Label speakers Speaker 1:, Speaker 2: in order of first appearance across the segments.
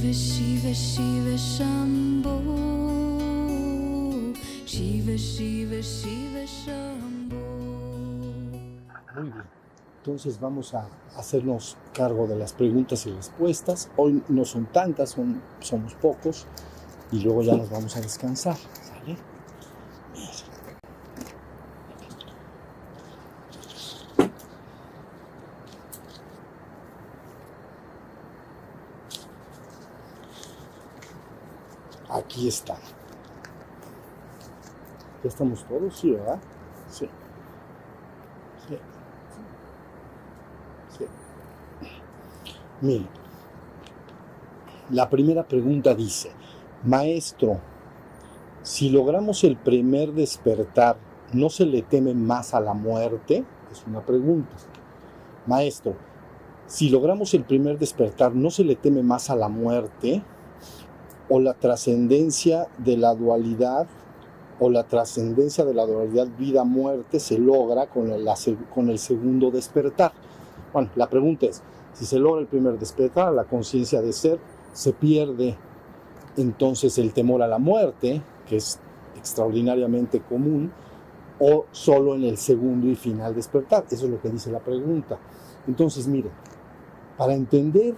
Speaker 1: Shiva Shiva Shiva Shambho, Shiva Shiva Shiva Shambho.
Speaker 2: Muy bien. Entonces vamos a hacernos cargo de las preguntas y respuestas. Hoy no son tantas, somos pocos. Y luego ya nos vamos a descansar. ¿Sale? Aquí está. ¿Ya estamos todos? Sí, ¿verdad? Sí. Sí. Sí. Miren, la primera pregunta dice: maestro, si logramos el primer despertar, ¿no se le teme más a la muerte? Es una pregunta. Maestro, si logramos el primer despertar, ¿no se le teme más a la muerte? ¿O la trascendencia de la dualidad, vida-muerte se logra con el segundo despertar? Bueno, la pregunta es, si se logra el primer despertar, la conciencia de ser, se pierde entonces el temor a la muerte, que es extraordinariamente común, o solo en el segundo y final despertar. Eso es lo que dice la pregunta. Entonces, mire, para entender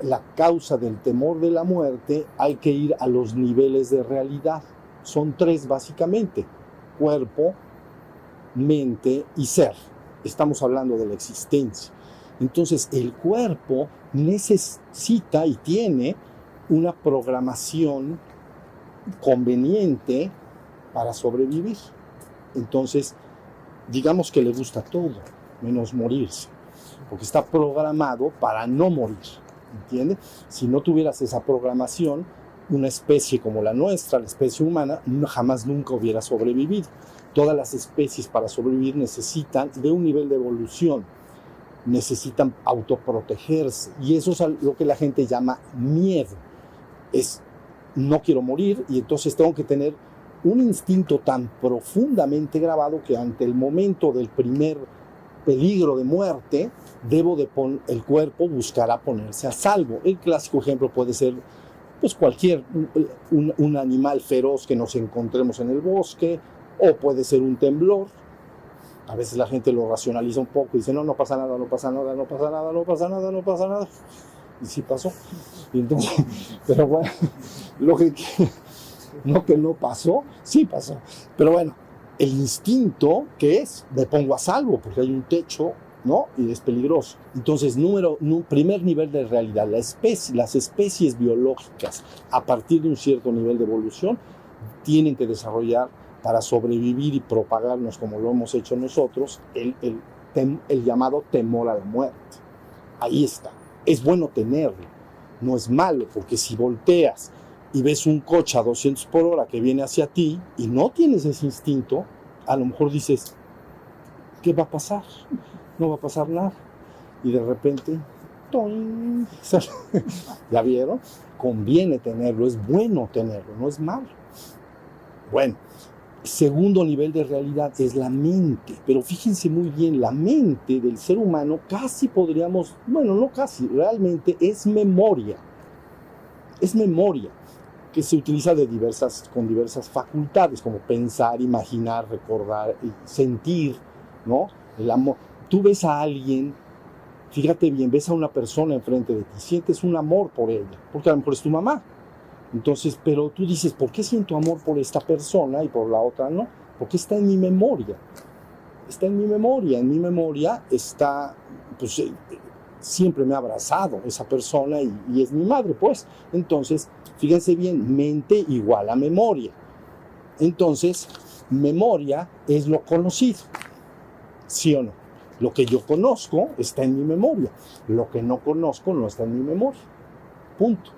Speaker 2: la causa del temor de la muerte hay que ir a los niveles de realidad. Son tres básicamente: cuerpo, mente y ser. Estamos hablando de la existencia. Entonces el cuerpo necesita y tiene una programación conveniente para sobrevivir. Entonces, digamos que le gusta todo, menos morirse, porque está programado para no morir. ¿Entiende? Si no tuvieras esa programación, una especie como la nuestra, la especie humana, jamás nunca hubiera sobrevivido. Todas las especies para sobrevivir necesitan de un nivel de evolución, necesitan autoprotegerse, y eso es lo que la gente llama miedo. Es, no quiero morir, y entonces tengo que tener un instinto tan profundamente grabado que ante el momento del primer peligro de muerte, el cuerpo buscará ponerse a salvo. El clásico ejemplo puede ser pues cualquier un animal feroz que nos encontremos en el bosque, o puede ser un temblor. A veces la gente lo racionaliza un poco y dice, no pasa nada, no pasa nada, no pasa nada, no pasa nada, no pasa nada. Y sí pasó. Y entonces, pero bueno, que no pasó, sí pasó. Pero bueno, el instinto, ¿qué es? Me pongo a salvo porque hay un techo, ¿no? Y es peligroso. Entonces, primer nivel de realidad, las especies biológicas, a partir de un cierto nivel de evolución, tienen que desarrollar, para sobrevivir y propagarnos como lo hemos hecho nosotros, el llamado temor a la muerte. Ahí está. Es bueno tenerlo, no es malo, porque si volteas y ves un coche a 200 por hora que viene hacia ti y no tienes ese instinto, a lo mejor dices, ¿qué va a pasar? No va a pasar nada. Y de repente, ¡toing! ¿Ya vieron? Conviene tenerlo, es bueno tenerlo, no es malo. Bueno, segundo nivel de realidad es la mente. Pero fíjense muy bien, la mente del ser humano realmente es memoria. Es memoria que se utiliza con diversas facultades, como pensar, imaginar, recordar, sentir, ¿no? El amor. Tú ves a alguien, fíjate bien, ves a una persona enfrente de ti, sientes un amor por ella, porque a lo mejor es tu mamá. Entonces, pero tú dices, ¿por qué siento amor por esta persona y por la otra no? Porque está en mi memoria. Está en mi memoria está, pues, siempre me ha abrazado esa persona y es mi madre, pues. Entonces, fíjense bien, mente igual a memoria. Entonces, memoria es lo conocido, ¿sí o no? Lo que yo conozco está en mi memoria. Lo que no conozco no está en mi memoria. Punto.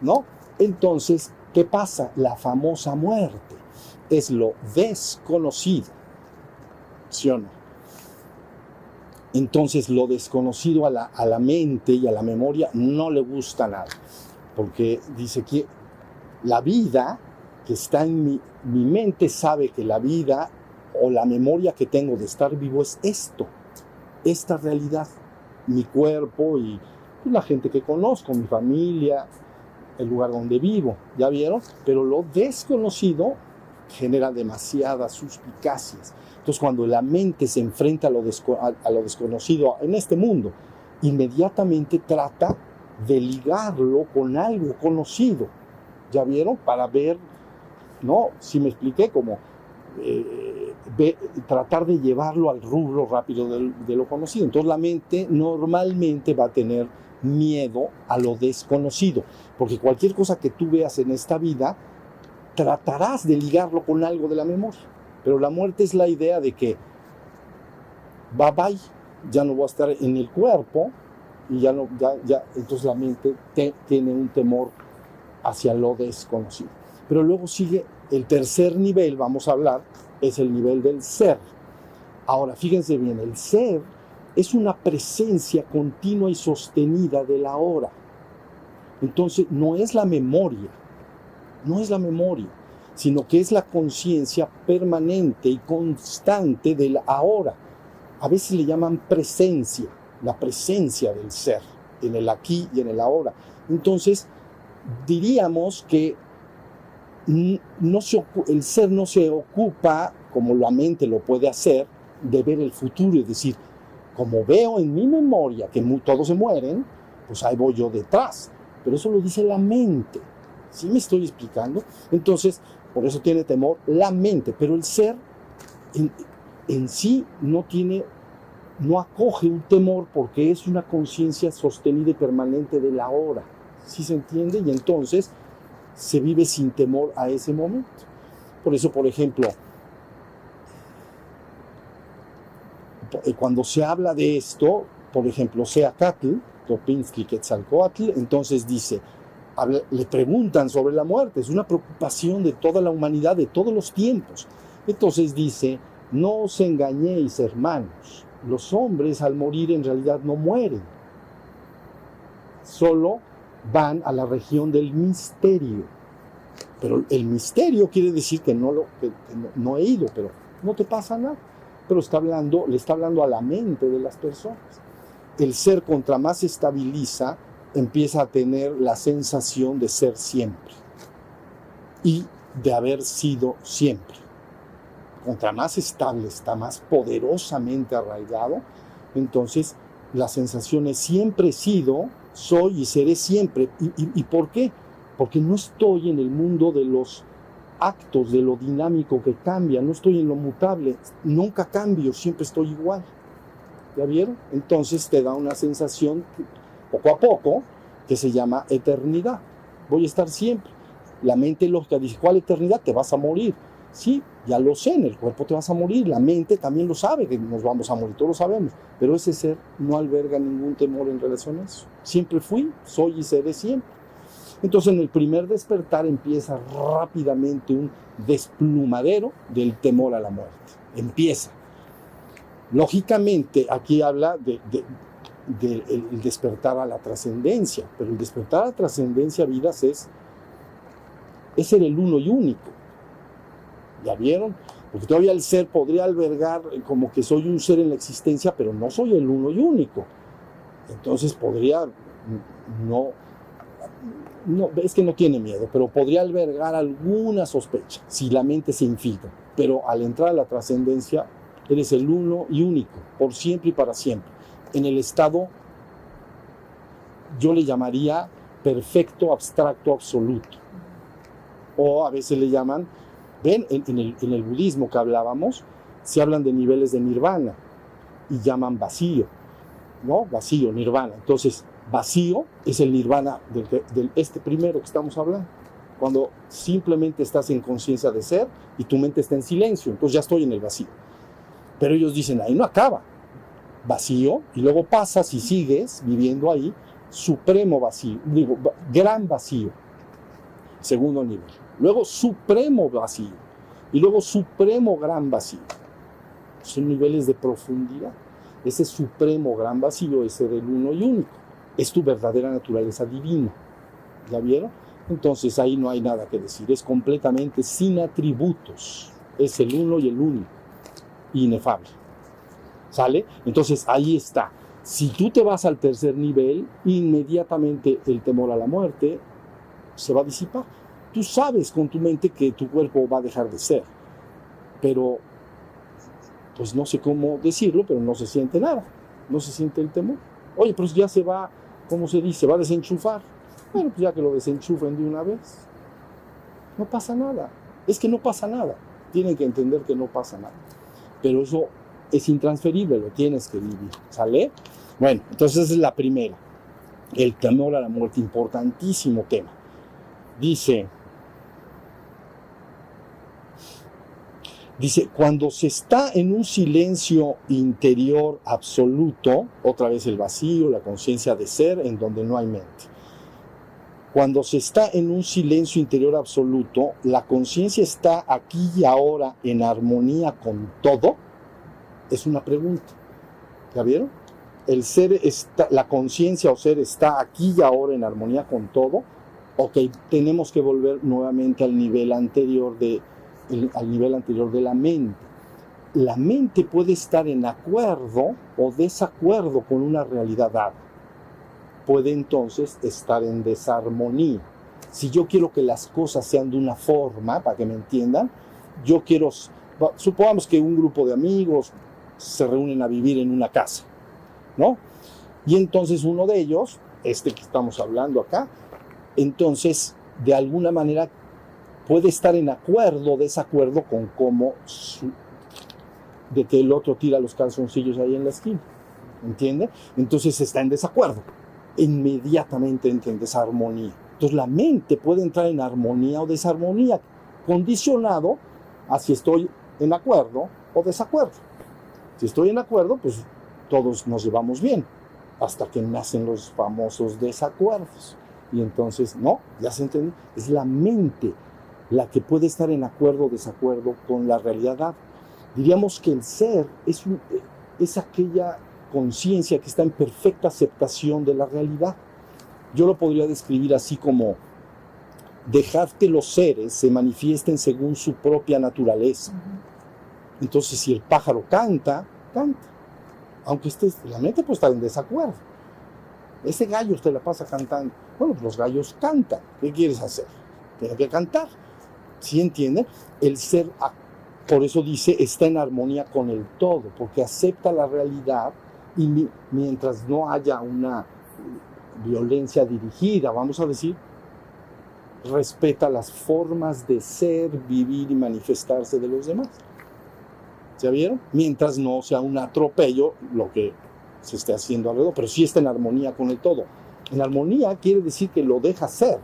Speaker 2: ¿No? Entonces, ¿qué pasa? La famosa muerte es lo desconocido, ¿sí o no? Entonces, lo desconocido a la mente y a la memoria no le gusta nada, porque dice que la vida que está en mi mente sabe que la vida o la memoria que tengo de estar vivo es esta realidad, mi cuerpo y Pues la gente que conozco, mi familia, el lugar donde vivo, ¿ya vieron? Pero lo desconocido genera demasiadas suspicacias. Entonces, cuando la mente se enfrenta a lo desconocido en este mundo, inmediatamente trata de ligarlo con algo conocido, ¿ya vieron? Para ver, ¿no? Si me expliqué, como tratar de llevarlo al rubro rápido de lo conocido. Entonces, la mente normalmente va a tener miedo a lo desconocido, porque cualquier cosa que tú veas en esta vida, tratarás de ligarlo con algo de la memoria. Pero la muerte es la idea de que bye bye, ya no voy a estar en el cuerpo y ya no, entonces la mente tiene un temor hacia lo desconocido. Pero luego sigue el tercer nivel, vamos a hablar, es el nivel del ser. Ahora, fíjense bien, el ser es una presencia continua y sostenida del ahora. Entonces, no es la memoria, sino que es la conciencia permanente y constante del ahora. A veces le llaman presencia, la presencia del ser, en el aquí y en el ahora. Entonces, diríamos que el ser no se ocupa, como la mente lo puede hacer, de ver el futuro, es decir, como veo en mi memoria que todos se mueren, pues ahí voy yo detrás. Pero eso lo dice la mente. ¿Sí me estoy explicando? Entonces, por eso tiene temor la mente, pero el ser en sí no acoge un temor porque es una conciencia sostenida y permanente del ahora. ¿Sí se entiende? Y entonces se vive sin temor a ese momento. Por eso, por ejemplo, cuando se habla de esto, por ejemplo, Seacatl, Topinski Quetzalcoatl, entonces dice, le preguntan sobre la muerte, es una preocupación de toda la humanidad, de todos los tiempos. Entonces dice, no os engañéis, hermanos, los hombres al morir en realidad no mueren, solo van a la región del misterio. Pero el misterio quiere decir que no he ido, pero no te pasa nada. Pero le está hablando a la mente de las personas. El ser, contra más se estabiliza, empieza a tener la sensación de ser siempre y de haber sido siempre. Contra más estable está, más poderosamente arraigado, entonces la sensación es siempre he sido, soy y seré siempre. ¿Y por qué? Porque no estoy en el mundo de los actos, de lo dinámico que cambia, no estoy en lo mutable, nunca cambio, siempre estoy igual. ¿Ya vieron? Entonces te da una sensación, poco a poco, que se llama eternidad. Voy a estar siempre. La mente lógica dice, ¿cuál eternidad? Te vas a morir. Sí, ya lo sé, en el cuerpo te vas a morir, la mente también lo sabe que nos vamos a morir, todos lo sabemos, pero ese ser no alberga ningún temor en relación a eso. Siempre fui, soy y seré siempre. Entonces en el primer despertar empieza rápidamente un desplumadero del temor a la muerte. Empieza. Lógicamente aquí habla del despertar a la trascendencia, pero el despertar a la trascendencia, vidas, es ser el uno y único. ¿Ya vieron? Porque todavía el ser podría albergar como que soy un ser en la existencia, pero no soy el uno y único. Entonces podría, no, es que no tiene miedo, pero podría albergar alguna sospecha si la mente se infiltra. Pero al entrar a la trascendencia, eres el uno y único, por siempre y para siempre. En el estado, yo le llamaría perfecto, abstracto, absoluto. O a veces le llaman, ven, en el budismo que hablábamos, se hablan de niveles de nirvana y llaman vacío, ¿no? Vacío, nirvana. Entonces, vacío es el nirvana del primero que estamos hablando. Cuando simplemente estás en conciencia de ser y tu mente está en silencio, entonces ya estoy en el vacío. Pero ellos dicen, ahí no acaba. Vacío, y luego pasas y sigues viviendo ahí, supremo vacío, digo, gran vacío, segundo nivel. Luego supremo vacío, y luego supremo gran vacío. Son niveles de profundidad. Ese supremo gran vacío es ser el uno y único. Es tu verdadera naturaleza divina. ¿Ya vieron? Entonces ahí no hay nada que decir. Es completamente sin atributos. Es el uno y el único. Inefable. ¿Sale? Entonces ahí está. Si tú te vas al tercer nivel, inmediatamente el temor a la muerte se va a disipar. Tú sabes con tu mente que tu cuerpo va a dejar de ser, pero pues no sé cómo decirlo, pero no se siente nada, no se siente el temor. Oye, pues ya se va, ¿cómo se dice? Va a desenchufar. Bueno, pues ya que lo desenchufen de una vez, no pasa nada. Es que no pasa nada. Tienen que entender que no pasa nada. Pero eso es intransferible, lo tienes que vivir, ¿sale? Bueno, entonces esa es la primera. El temor a la muerte, importantísimo tema. Dice, cuando se está en un silencio interior absoluto, otra vez el vacío, la conciencia de ser, en donde no hay mente. Cuando se está en un silencio interior absoluto, la conciencia está aquí y ahora en armonía con todo. Es una pregunta. ¿Ya vieron? El ser está, la conciencia o ser está aquí y ahora en armonía con todo. Ok, tenemos que volver nuevamente al nivel anterior de la mente. La mente puede estar en acuerdo o desacuerdo con una realidad dada. Puede entonces estar en desarmonía. Si yo quiero que las cosas sean de una forma, para que me entiendan, supongamos que un grupo de amigos se reúnen a vivir en una casa, ¿no? Y entonces uno de ellos, que estamos hablando acá, entonces de alguna manera puede estar en acuerdo o desacuerdo con cómo de que el otro tira los calzoncillos ahí en la esquina, ¿entiende? Entonces está en desacuerdo, inmediatamente entra en desarmonía. Entonces la mente puede entrar en armonía o desarmonía, condicionado a si estoy en acuerdo o desacuerdo. Si estoy en acuerdo, pues todos nos llevamos bien, hasta que nacen los famosos desacuerdos. Y entonces, no, ya se entiende, es la mente la que puede estar en acuerdo o desacuerdo con la realidad. Diríamos que el ser es aquella conciencia que está en perfecta aceptación de la realidad. Yo lo podría describir así como dejar que los seres se manifiesten según su propia naturaleza. Entonces, si el pájaro canta, canta. Aunque la mente puede estar en desacuerdo. Ese gallo usted la pasa cantando. Bueno, pues los gallos cantan. ¿Qué quieres hacer? Tiene que cantar. ¿Sí entiende? El ser, por eso dice, está en armonía con el todo, porque acepta la realidad y mientras no haya una violencia dirigida, vamos a decir, respeta las formas de ser, vivir y manifestarse de los demás. ¿Ya vieron? Mientras no sea un atropello lo que se esté haciendo alrededor, pero sí está en armonía con el todo. En armonía quiere decir que lo deja ser.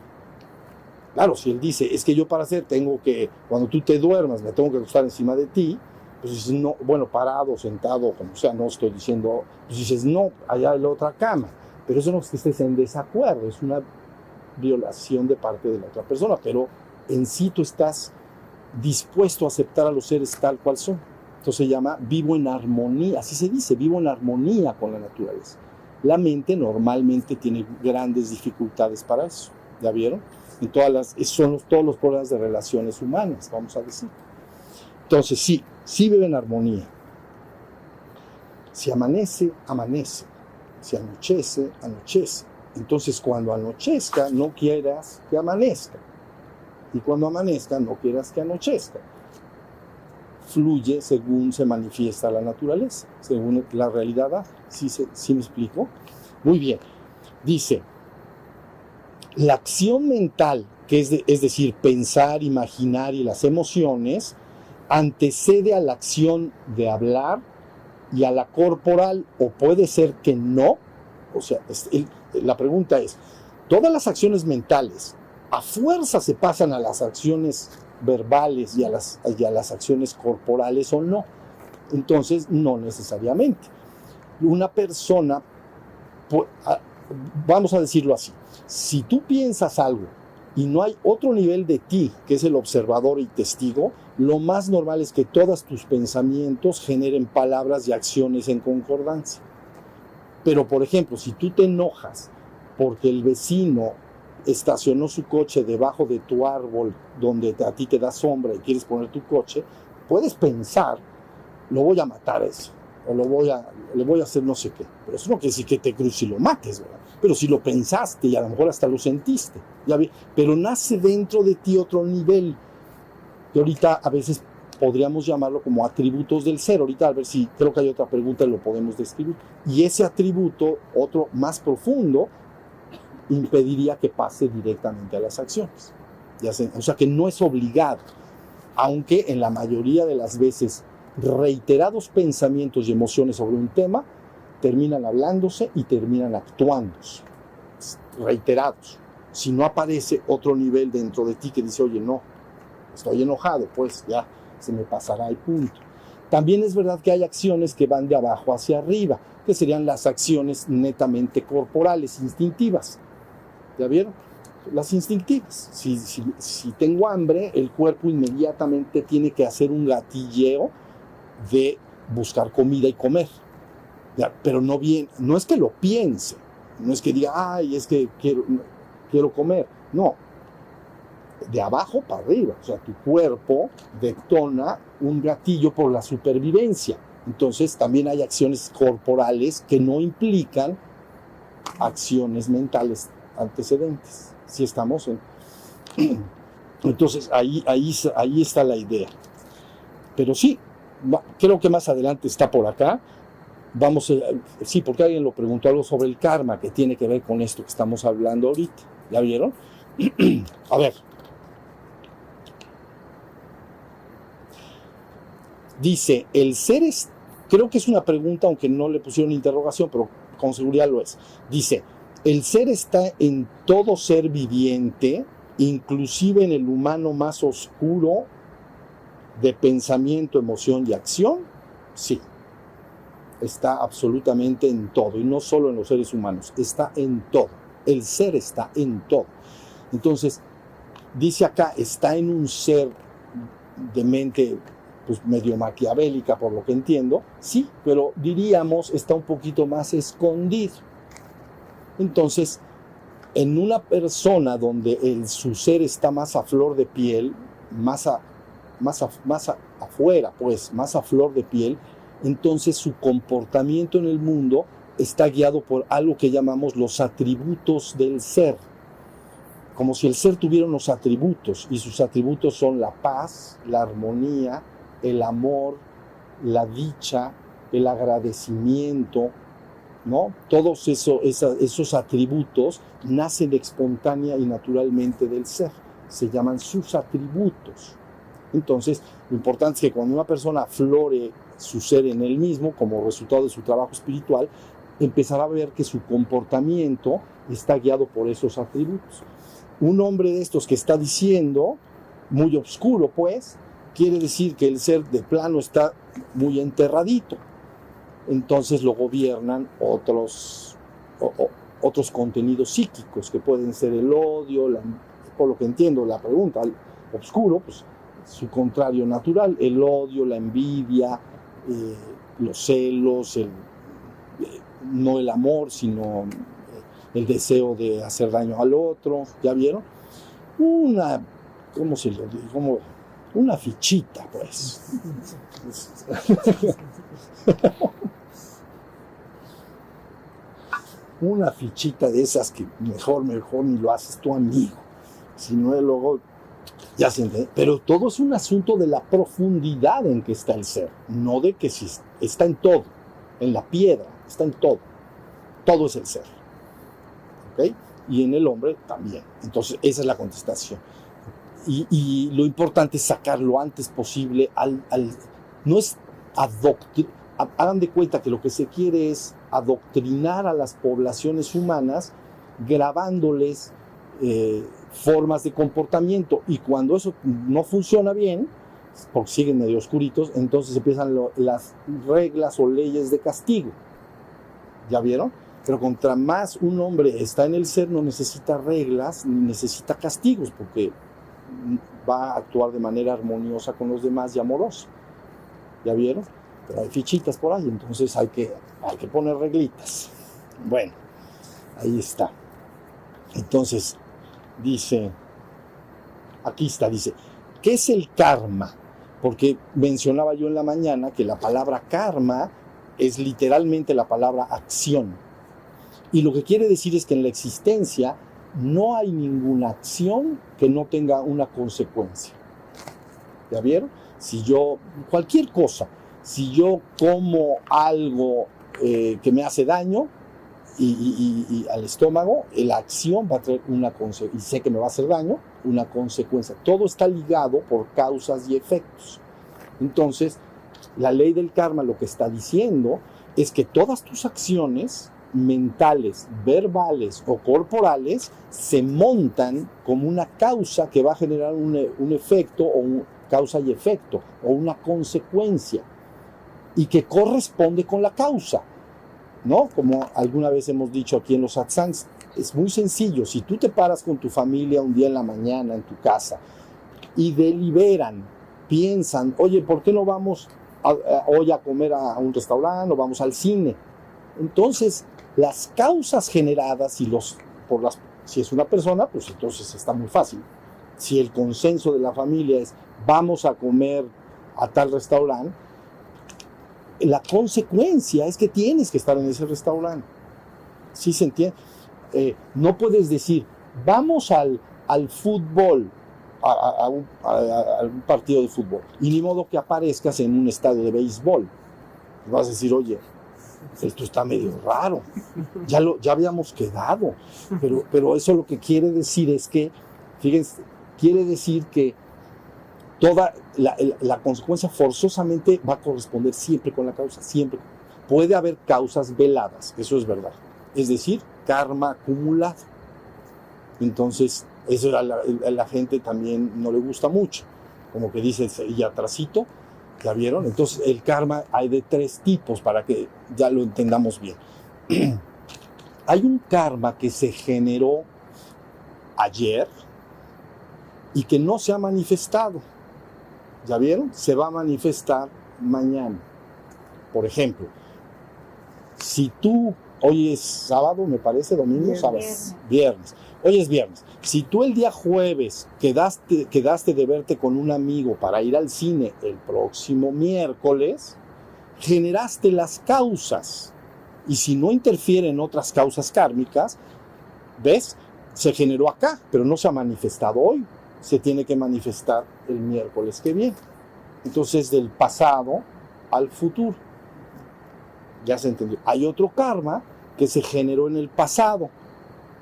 Speaker 2: Claro, si él dice, es que yo para ser tengo que, cuando tú te duermas, me tengo que acostar encima de ti, pues dices, no, bueno, parado, sentado, como sea, no estoy diciendo, pues dices, no, allá hay la otra cama. Pero eso no es que estés en desacuerdo, es una violación de parte de la otra persona, pero en sí tú estás dispuesto a aceptar a los seres tal cual son. Entonces se llama vivo en armonía, así se dice, vivo en armonía con la naturaleza. La mente normalmente tiene grandes dificultades para eso, ¿ya vieron? Son todos los problemas de relaciones humanas, vamos a decir. Entonces sí vive en armonía. Si amanece, amanece. Si anochece, anochece. Entonces cuando anochezca, no quieras que amanezca. Y cuando amanezca, no quieras que anochezca. Fluye según se manifiesta la naturaleza, según la realidad. ¿Sí me explico? Muy bien. Dice, la acción mental, que es decir, pensar, imaginar y las emociones, antecede a la acción de hablar y a la corporal, o puede ser que no. O sea, la pregunta es, ¿todas las acciones mentales a fuerza se pasan a las acciones verbales y a las acciones corporales o no? Entonces, no necesariamente. Una persona, vamos a decirlo así, si tú piensas algo y no hay otro nivel de ti, que es el observador y testigo, lo más normal es que todos tus pensamientos generen palabras y acciones en concordancia. Pero, por ejemplo, si tú te enojas porque el vecino estacionó su coche debajo de tu árbol donde a ti te da sombra y quieres poner tu coche, puedes pensar, lo voy a matar a eso. o le voy a hacer no sé qué. Pero eso no quiere decir que te cruces y lo mates, ¿verdad? Pero si lo pensaste y a lo mejor hasta lo sentiste, pero nace dentro de ti otro nivel, que ahorita a veces podríamos llamarlo como atributos del ser. Ahorita a ver si creo que hay otra pregunta y lo podemos describir. Y ese atributo, otro más profundo, impediría que pase directamente a las acciones. O sea que no es obligado, aunque en la mayoría de las veces reiterados pensamientos y emociones sobre un tema terminan hablándose y terminan actuando, reiterados. Si no aparece otro nivel dentro de ti que dice, oye, no, estoy enojado, pues ya se me pasará el punto. También es verdad que hay acciones que van de abajo hacia arriba, que serían las acciones netamente corporales, instintivas. ¿Ya vieron? Las instintivas. Si tengo hambre, el cuerpo inmediatamente tiene que hacer un gatilleo de buscar comida y comer. ¿Ya? Pero no es que lo piense, no es que diga, ay, es que quiero comer. No, de abajo para arriba. O sea, tu cuerpo detona un gatillo por la supervivencia. Entonces, también hay acciones corporales que no implican acciones mentales antecedentes. Si estamos en... Entonces, ahí está la idea. Pero sí, creo que más adelante está por acá. Sí, porque alguien lo preguntó algo sobre el karma, que tiene que ver con esto que estamos hablando ahorita. ¿Ya vieron? A ver. Dice, el ser es... Creo que es una pregunta, aunque no le pusieron interrogación, pero con seguridad lo es. Dice, el ser está en todo ser viviente, inclusive en el humano más oscuro de pensamiento, emoción y acción. Sí, está absolutamente en todo, y no solo en los seres humanos, está en todo. El ser está en todo. Entonces, dice acá, está en un ser de mente pues medio maquiavélica, por lo que entiendo, sí, pero diríamos está un poquito más escondido. Entonces, en una persona donde su ser está más a flor de piel, más afuera, pues, más a flor de piel, entonces su comportamiento en el mundo está guiado por algo que llamamos los atributos del ser. Como si el ser tuviera unos atributos, y sus atributos son la paz, la armonía, el amor, la dicha, el agradecimiento, ¿no? Todos esos atributos nacen espontánea y naturalmente del ser. Se llaman sus atributos. Entonces, lo importante es que cuando una persona aflore su ser en él mismo, como resultado de su trabajo espiritual, empezará a ver que su comportamiento está guiado por esos atributos. Un hombre de estos que está diciendo, muy oscuro pues, quiere decir que el ser de plano está muy enterradito. Entonces lo gobiernan otros contenidos psíquicos, que pueden ser el odio, por lo que entiendo la pregunta, el oscuro, pues su contrario natural, el odio, la envidia, los celos, no el amor, sino el deseo de hacer daño al otro. ¿Ya vieron? ¿Cómo se lo digo? Una fichita, pues. Una fichita de esas que mejor ni lo haces tu amigo. Si no, luego ya se entiende. Pero todo es un asunto de la profundidad en que está el ser, no de que si está en todo, en la piedra, está en todo. Todo es el ser. ¿Ok? Y en el hombre también. Entonces, esa es la contestación. Y lo importante es sacar lo antes posible no es hagan de cuenta que lo que se quiere es adoctrinar a las poblaciones humanas grabándoles formas de comportamiento, y cuando eso no funciona bien, porque siguen medio oscuritos, entonces empiezan las reglas o leyes de castigo. ¿Ya vieron? Pero contra más un hombre está en el ser, no necesita reglas ni necesita castigos, porque va a actuar de manera armoniosa con los demás y amorosa. ¿Ya vieron? Pero hay fichitas por ahí, entonces hay que poner reglitas. Bueno, ahí está. Entonces, dice, ¿qué es el karma? Porque mencionaba yo en la mañana que la palabra karma es literalmente la palabra acción. Y lo que quiere decir es que en la existencia no hay ninguna acción que no tenga una consecuencia. ¿Ya vieron? Si yo, cualquier cosa, si yo como algo que me hace daño y al estómago, la acción va a traer una consecuencia, y sé que me va a hacer daño, una consecuencia. Todo está ligado por causas y efectos. Entonces, la ley del karma lo que está diciendo es que todas tus acciones mentales, verbales o corporales se montan como una causa que va a generar un efecto o causa y efecto o una consecuencia y que corresponde con la causa, ¿no? Como alguna vez hemos dicho aquí en los satsangs, es muy sencillo. Si tú te paras con tu familia un día en la mañana en tu casa y deliberan, piensan, oye, ¿por qué no vamos hoy a comer a un restaurante o vamos al cine? Entonces, las causas generadas si es una persona, pues entonces está muy fácil. Si el consenso de la familia es vamos a comer a tal restaurante, la consecuencia es que tienes que estar en ese restaurante. ¿Sí se entiende? No puedes decir vamos al fútbol, a un partido de fútbol, y ni modo que aparezcas en un estadio de béisbol. Vas a decir, oye, esto está medio raro, ya habíamos quedado, pero eso lo que quiere decir es que, fíjense, quiere decir que toda la consecuencia forzosamente va a corresponder siempre con la causa, siempre. Puede haber causas veladas, eso es verdad, es decir, karma acumulado. Entonces, eso a la gente también no le gusta mucho, como que dice, y atrasito. ¿Ya vieron? Entonces, el karma hay de 3 tipos para que ya lo entendamos bien. Hay un karma que se generó ayer y que no se ha manifestado. ¿Ya vieron? Se va a manifestar mañana. Por ejemplo, si tú, hoy es sábado, me parece, domingo, sábado, viernes. Hoy es viernes. Si tú el día jueves quedaste de verte con un amigo para ir al cine el próximo miércoles, generaste las causas. Y si no interfieren otras causas kármicas, ¿ves? Se generó acá, pero no se ha manifestado hoy. Se tiene que manifestar el miércoles que viene. Entonces, del pasado al futuro. Ya se entendió. Hay otro karma que se generó en el pasado,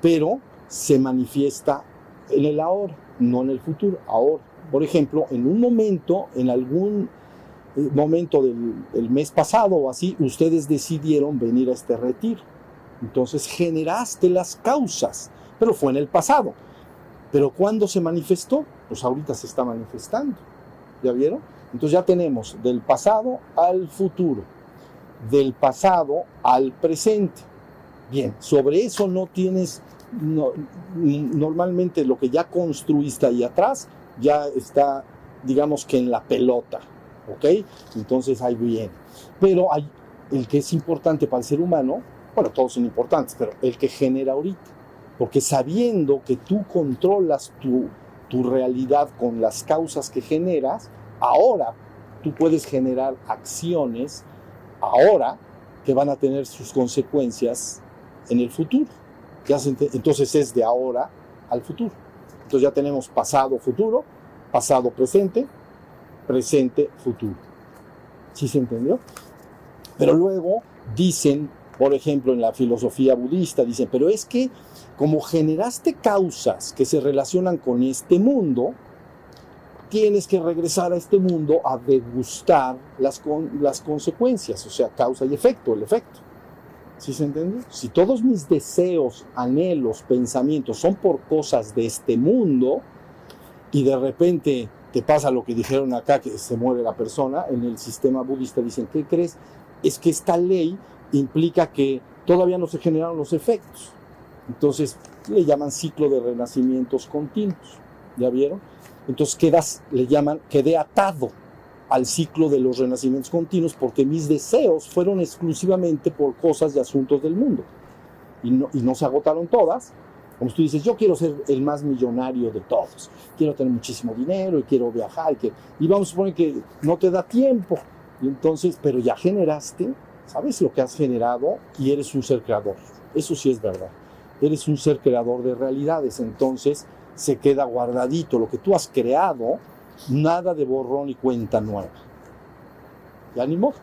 Speaker 2: pero se manifiesta en el ahora, no en el futuro, ahora. Por ejemplo, en algún momento del mes pasado o así, ustedes decidieron venir a este retiro. Entonces generaste las causas, pero fue en el pasado. Pero ¿cuándo se manifestó? Pues ahorita se está manifestando. ¿Ya vieron? Entonces ya tenemos del pasado al futuro, del pasado al presente. Bien, sobre eso no tienes... normalmente lo que ya construiste ahí atrás ya está, digamos que en la pelota, ¿ok? Entonces ahí viene. Pero hay el que es importante para el ser humano, bueno, todos son importantes, pero el que genera ahorita, porque sabiendo que tú controlas tu realidad con las causas que generas, ahora tú puedes generar acciones ahora que van a tener sus consecuencias en el futuro. Entonces es de ahora al futuro. Entonces ya tenemos pasado, futuro, pasado, presente, presente, futuro. ¿Sí se entendió? Pero luego dicen, por ejemplo, en la filosofía budista, dicen, pero es que como generaste causas que se relacionan con este mundo, tienes que regresar a este mundo a degustar las consecuencias, o sea, causa y efecto, el efecto. ¿Sí se entiende? Si todos mis deseos, anhelos, pensamientos son por cosas de este mundo y de repente te pasa lo que dijeron acá, que se muere la persona, en el sistema budista dicen, ¿qué crees? Es que esta ley implica que todavía no se generaron los efectos. Entonces le llaman ciclo de renacimientos continuos. ¿Ya vieron? Entonces quedé atado al ciclo de los renacimientos continuos porque mis deseos fueron exclusivamente por cosas y asuntos del mundo. Y no se agotaron todas. Como tú dices, yo quiero ser el más millonario de todos. Quiero tener muchísimo dinero y quiero viajar. Y vamos a suponer que no te da tiempo. Y entonces, pero ya generaste sabes lo que has generado y eres un ser creador. Eso sí es verdad. Eres un ser creador de realidades, entonces se queda guardadito. Lo que tú has creado, nada de borrón y cuenta nueva. Ya ni modo.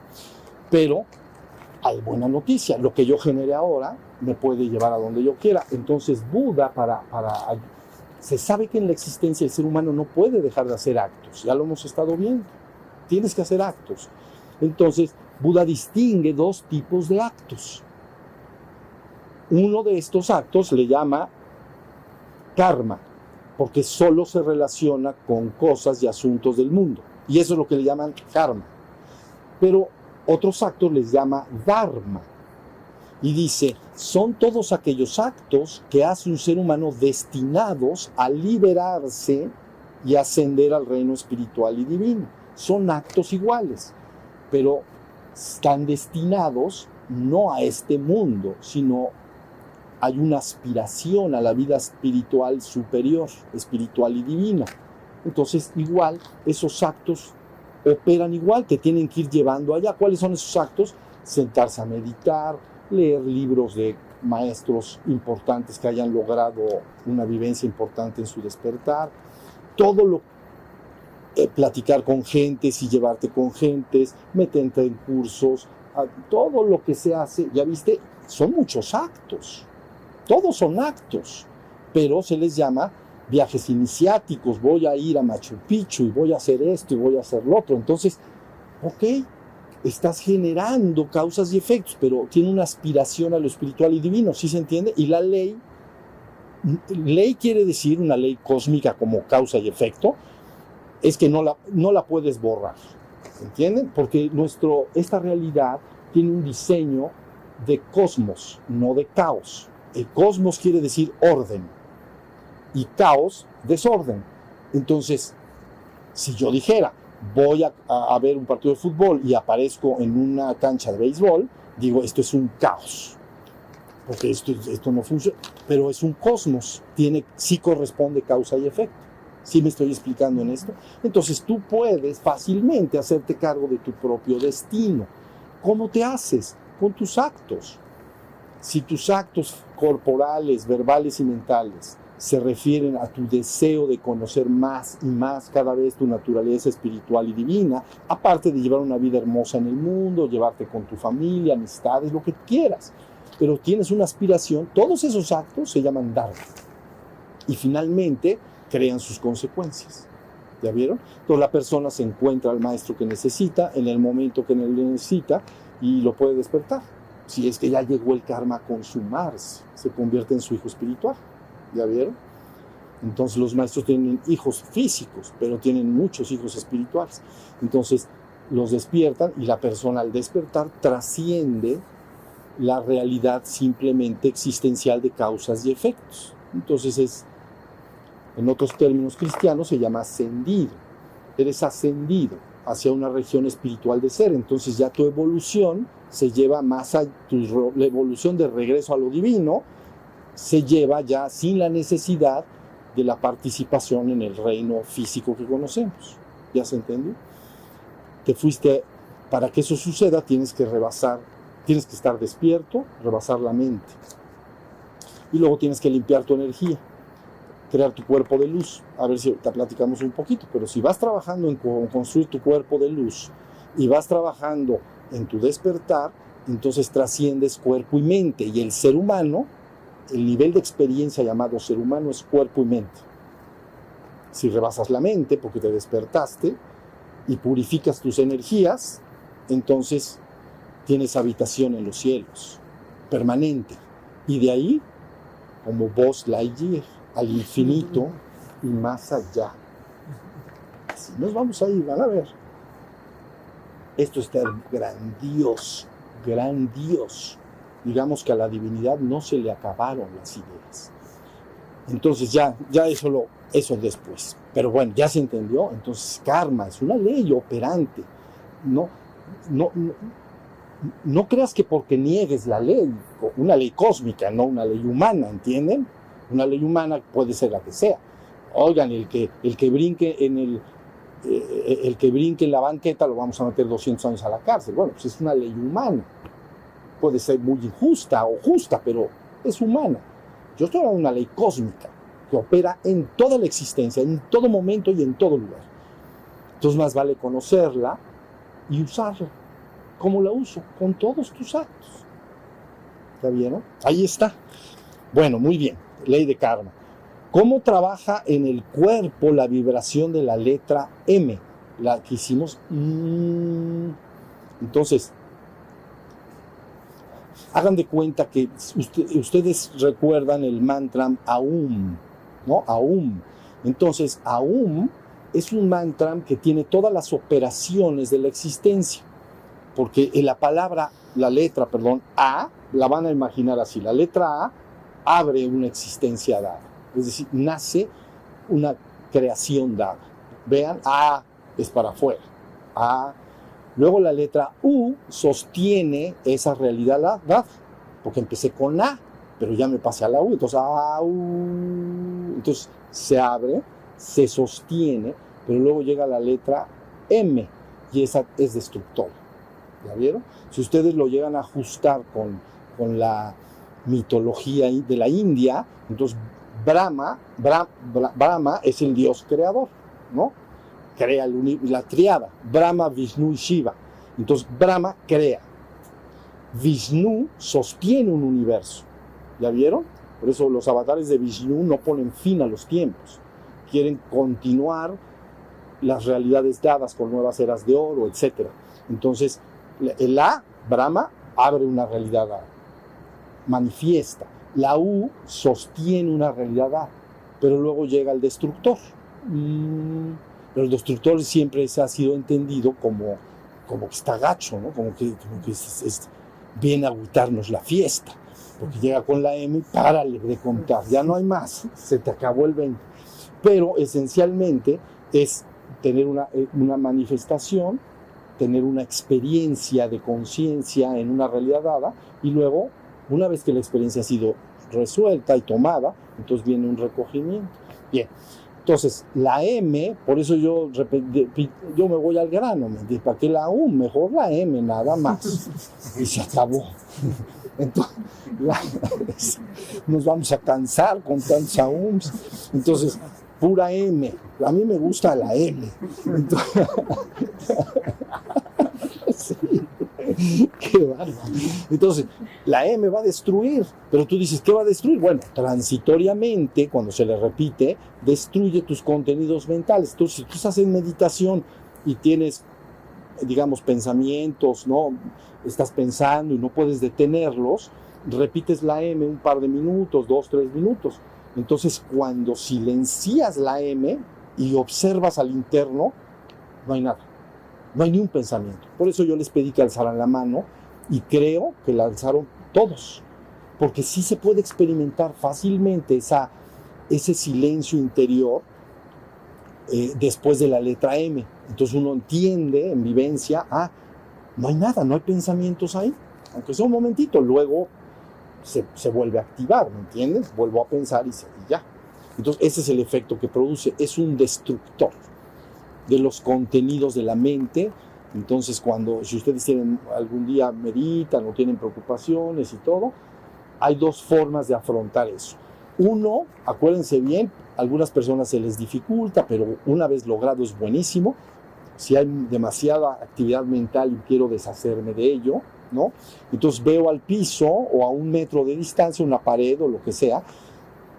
Speaker 2: Pero hay buena noticia. Lo que yo genere ahora me puede llevar a donde yo quiera. Entonces Buda, se sabe que en la existencia el ser humano no puede dejar de hacer actos. Ya lo hemos estado viendo. Tienes que hacer actos. Entonces Buda distingue dos tipos de actos. Uno de estos actos le llama karma, porque solo se relaciona con cosas y asuntos del mundo. Y eso es lo que le llaman karma. Pero otros actos les llama dharma. Y dice, son todos aquellos actos que hace un ser humano destinados a liberarse y ascender al reino espiritual y divino. Son actos iguales, pero están destinados no a este mundo, sino hay una aspiración a la vida espiritual superior, espiritual y divina. Entonces, igual, esos actos operan igual, te tienen que ir llevando allá. ¿Cuáles son esos actos? Sentarse a meditar, leer libros de maestros importantes que hayan logrado una vivencia importante en su despertar, platicar con gentes y llevarte con gentes, meterte en cursos, todo lo que se hace, ya viste, son muchos actos. Todos son actos, pero se les llama viajes iniciáticos. Voy a ir a Machu Picchu y voy a hacer esto y voy a hacer lo otro. Entonces, ok, estás generando causas y efectos, pero tiene una aspiración a lo espiritual y divino, ¿sí se entiende? Y la ley quiere decir una ley cósmica como causa y efecto, es que no la puedes borrar, ¿entienden? Porque esta realidad tiene un diseño de cosmos, no de caos. El cosmos quiere decir orden y caos, desorden. Entonces, si yo dijera, voy a ver un partido de fútbol y aparezco en una cancha de béisbol, digo, esto es un caos, porque esto no funciona, pero es un cosmos, sí corresponde causa y efecto. ¿Sí me estoy explicando en esto? Entonces tú puedes fácilmente hacerte cargo de tu propio destino. ¿Cómo te haces? Con tus actos. Si tus actos corporales, verbales y mentales se refieren a tu deseo de conocer más y más cada vez tu naturaleza espiritual y divina, aparte de llevar una vida hermosa en el mundo, llevarte con tu familia, amistades, lo que quieras, pero tienes una aspiración, todos esos actos se llaman dharma. Y finalmente crean sus consecuencias. ¿Ya vieron? Entonces la persona se encuentra al maestro que necesita, en el momento que lo necesita, y lo puede despertar. Si es que ya llegó el karma a consumarse, se convierte en su hijo espiritual. ¿Ya vieron? Entonces los maestros tienen hijos físicos, pero tienen muchos hijos espirituales. Entonces los despiertan y la persona al despertar trasciende la realidad simplemente existencial de causas y efectos. Entonces en otros términos cristianos se llama ascendido. Eres ascendido hacia una región espiritual de ser. Entonces ya tu evolución se lleva más a la evolución de regreso a lo divino, se lleva ya sin la necesidad de la participación en el reino físico que conocemos. ¿Ya se entendió? Te fuiste, para que eso suceda tienes que estar despierto, rebasar la mente. Y luego tienes que limpiar tu energía, crear tu cuerpo de luz. A ver si te platicamos un poquito, pero si vas trabajando en construir tu cuerpo de luz y vas trabajando en tu despertar, entonces trasciendes cuerpo y mente. Y el ser humano, el nivel de experiencia llamado ser humano es cuerpo y mente. Si rebasas la mente porque te despertaste y purificas tus energías, entonces tienes habitación en los cielos, permanente. Y de ahí, como Buzz Lightyear, al infinito y más allá. Así nos vamos a ir, van a ver. Esto está grandioso, grandioso. Digamos que a la divinidad no se le acabaron las ideas. Entonces ya eso después. Pero bueno, ya se entendió. Entonces karma es una ley operante. No creas que porque niegues la ley, una ley cósmica, no una ley humana, ¿entienden? Una ley humana puede ser la que sea. Oigan, el que brinque en la banqueta lo vamos a meter 200 años a la cárcel. Bueno, pues es una ley humana. puede ser muy injusta o justa, pero es humana. Yo estoy hablando de una ley cósmica que opera en toda la existencia, en todo momento y en todo lugar. Entonces más vale conocerla y usarla. ¿Cómo la uso? Con todos tus actos. ¿Está bien, no? Ahí está. Bueno, muy bien. Ley de karma. ¿Cómo trabaja en el cuerpo la vibración de la letra M? La que hicimos. Entonces, hagan de cuenta que ustedes recuerdan el mantra Aum, ¿no? Aum. Entonces, Aum es un mantra que tiene todas las operaciones de la existencia. Porque la letra A, la van a imaginar así. La letra A abre una existencia dada. Es decir, nace una creación dada. Vean, A es para afuera. A. Luego la letra U sostiene esa realidad dada. Porque empecé con A, pero ya me pasé a la U. Entonces, A, U. Entonces, se abre, se sostiene, pero luego llega la letra M. Y esa es destructora. ¿Ya vieron? Si ustedes lo llegan a ajustar con la mitología de la India, entonces Brahma es el dios creador, ¿no? Crea la triada, Brahma, Vishnu y Shiva. Entonces Brahma crea. Vishnu sostiene un universo. ¿Ya vieron? Por eso los avatares de Vishnu no ponen fin a los tiempos. Quieren continuar las realidades dadas con nuevas eras de oro, etc. Entonces, el A, Brahma, abre una realidad A, manifiesta. La U sostiene una realidad A, pero luego llega el destructor. Pero el destructor siempre ha sido entendido como que está gacho, ¿no? Como que viene a agüitarnos la fiesta, porque llega con la M, párale de contar, ya no hay más, se te acabó el 20. Pero esencialmente es tener una manifestación, tener una experiencia de conciencia en una realidad dada, y luego, una vez que la experiencia ha sido resuelta y tomada, entonces viene un recogimiento. Bien, entonces la M, por eso yo me voy al grano, ¿para qué la U? Mejor la M, nada más. Y se acabó. Entonces, nos vamos a cansar con tantos AUMs. Entonces, pura M. A mí me gusta la M. Entonces, sí, qué bárbaro. Entonces, la M va a destruir, pero tú dices, ¿qué va a destruir? Bueno, transitoriamente, cuando se le repite, destruye tus contenidos mentales. Entonces, si tú estás en meditación y tienes, digamos, pensamientos, ¿no? Estás pensando y no puedes detenerlos, repites la M un par de minutos, 2, 3 minutos. Entonces, cuando silencias la M y observas al interno, no hay nada. No hay ni un pensamiento. Por eso yo les pedí que alzaran la mano y creo que la alzaron todos. Porque sí se puede experimentar fácilmente ese silencio interior después de la letra M. Entonces uno entiende en vivencia, no hay nada, no hay pensamientos ahí. Aunque sea un momentito, luego se vuelve a activar, ¿me entiendes? Vuelvo a pensar y ya. Entonces ese es el efecto que produce. Es un destructor de los contenidos de la mente. Entonces si ustedes tienen algún día meditan o tienen preocupaciones y todo, hay dos formas de afrontar eso. Uno, acuérdense bien, a algunas personas se les dificulta, pero una vez logrado es buenísimo. Si hay demasiada actividad mental y quiero deshacerme de ello, ¿no? Entonces veo al piso o a 1 metro de distancia una pared o lo que sea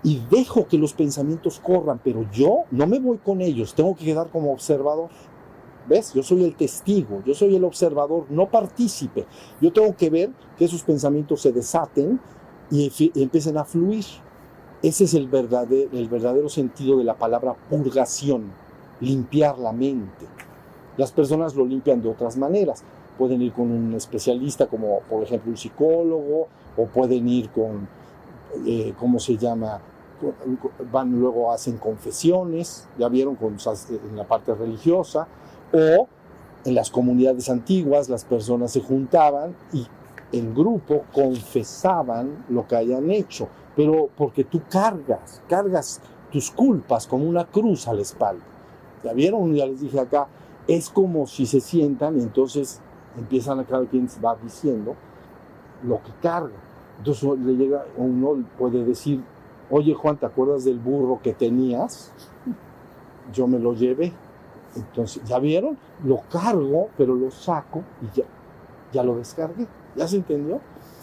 Speaker 2: y dejo que los pensamientos corran, pero yo no me voy con ellos, tengo que quedar como observador. ¿Ves? Yo soy el testigo, yo soy el observador, no partícipe. Yo tengo que ver que esos pensamientos se desaten y empiecen a fluir. Ese es el verdadero sentido de la palabra purgación, limpiar la mente. Las personas lo limpian de otras maneras. Pueden ir con un especialista como, por ejemplo, un psicólogo, o pueden ir con, ¿cómo se llama? Luego hacen confesiones, ya vieron, en la parte religiosa, o en las comunidades antiguas las personas se juntaban y en grupo confesaban lo que hayan hecho, pero porque tú cargas tus culpas como una cruz a la espalda. ¿Ya vieron? Ya les dije acá, es como si se sientan y entonces empiezan a cada quien va diciendo lo que carga. Entonces uno puede decir, oye Juan, ¿te acuerdas del burro que tenías? Yo me lo llevé. Entonces, ¿ya vieron? Lo cargo, pero lo saco y ya lo descargué. ¿Ya se entendió?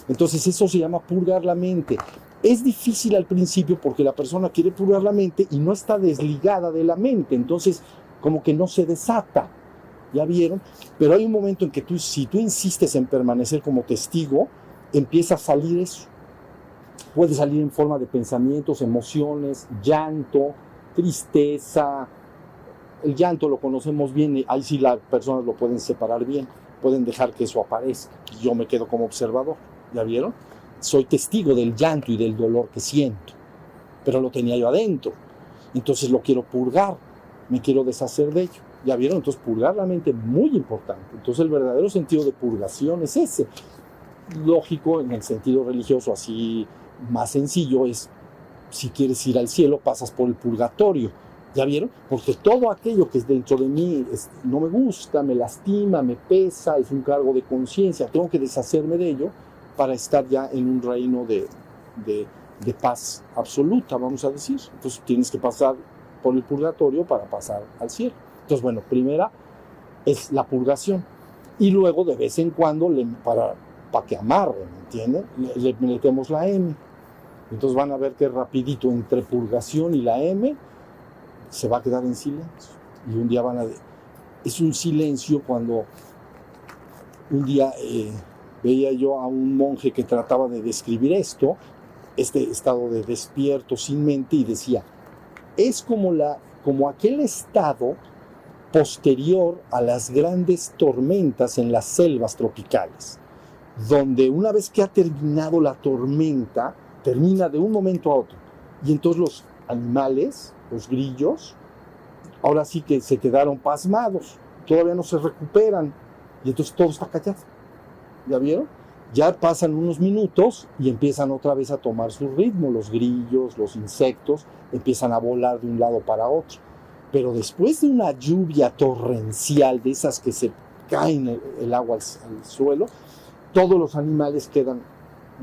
Speaker 2: Entonces eso se llama purgar la mente. Es difícil al principio porque la persona quiere purgar la mente y no está desligada de la mente. Entonces, como que no se desata. ¿Ya vieron? Pero hay un momento en que si tú insistes en permanecer como testigo, empieza a salir eso. Puede salir en forma de pensamientos, emociones, llanto, tristeza. El llanto lo conocemos bien, ahí sí las personas lo pueden separar bien, pueden dejar que eso aparezca. Yo me quedo como observador, ¿ya vieron? Soy testigo del llanto y del dolor que siento, pero lo tenía yo adentro. Entonces lo quiero purgar, me quiero deshacer de ello. ¿Ya vieron? Entonces purgar la mente es muy importante. Entonces el verdadero sentido de purgación es ese. Lógico, en el sentido religioso así más sencillo, es si quieres ir al cielo pasas por el purgatorio. ¿Ya vieron? Porque todo aquello que es dentro de mí no me gusta, me lastima, me pesa, es un cargo de conciencia, tengo que deshacerme de ello para estar ya en un reino de paz absoluta, vamos a decir. Entonces tienes que pasar por el purgatorio para pasar al cielo. Entonces, bueno, primera es la purgación. Y luego, de vez en cuando, para que amarre, ¿me entienden? Le metemos la M. Entonces van a ver que rapidito, entre purgación y la M, se va a quedar en silencio. Y un día es un silencio cuando un día veía yo a un monje que trataba de describir este estado de despierto sin mente, y decía, es como aquel estado posterior a las grandes tormentas en las selvas tropicales, donde una vez que ha terminado la tormenta, termina de un momento a otro, y entonces los animales, los grillos, ahora sí que se quedaron pasmados, todavía no se recuperan, y entonces todo está callado. ¿Ya vieron? Ya pasan unos minutos y empiezan otra vez a tomar su ritmo, los grillos, los insectos, empiezan a volar de un lado para otro. Pero después de una lluvia torrencial, de esas que se caen el agua al suelo, todos los animales quedan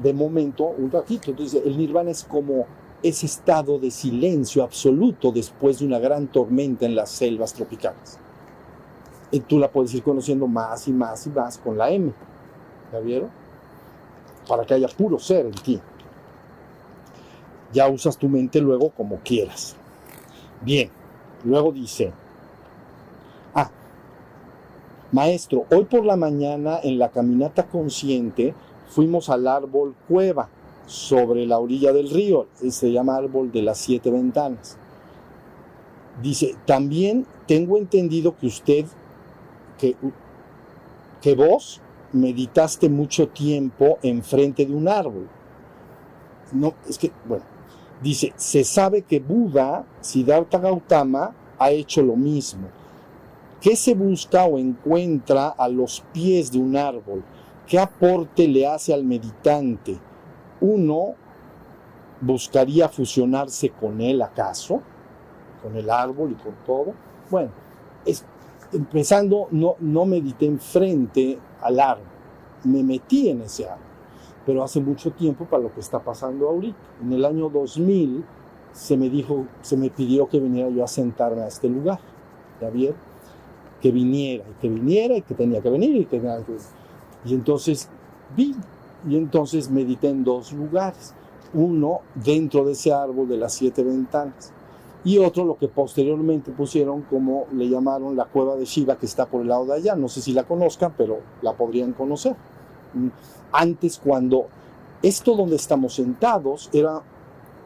Speaker 2: de momento un ratito. Entonces el nirvana es como ese estado de silencio absoluto después de una gran tormenta en las selvas tropicales. Y tú la puedes ir conociendo más y más y más con la M. ¿Ya vieron? Para que haya puro ser en ti. Ya usas tu mente luego como quieras. Bien, luego dice, maestro, hoy por la mañana en la caminata consciente fuimos al árbol cueva sobre la orilla del río, se llama árbol de las 7 ventanas. Dice, también tengo entendido que vos meditaste mucho tiempo enfrente de un árbol. No, es que, bueno, dice, se sabe que Buda, Siddhartha Gautama, ha hecho lo mismo. ¿Qué se busca o encuentra a los pies de un árbol? ¿Qué aporte le hace al meditante? ¿Uno buscaría fusionarse con él acaso? ¿Con el árbol y con todo? Bueno, empezando, no medité enfrente al árbol, me metí en ese árbol, pero hace mucho tiempo para lo que está pasando ahorita. En el año 2000 se me pidió que viniera yo a sentarme a este lugar, ¿ya vieron? Que viniera y que tenía que venir y entonces vi, y entonces medité en 2 lugares, uno dentro de ese árbol de las 7 ventanas, y otro lo que posteriormente pusieron como le llamaron la cueva de Shiva, que está por el lado de allá. No sé si la conozcan, pero la podrían conocer. Antes, cuando esto donde estamos sentados era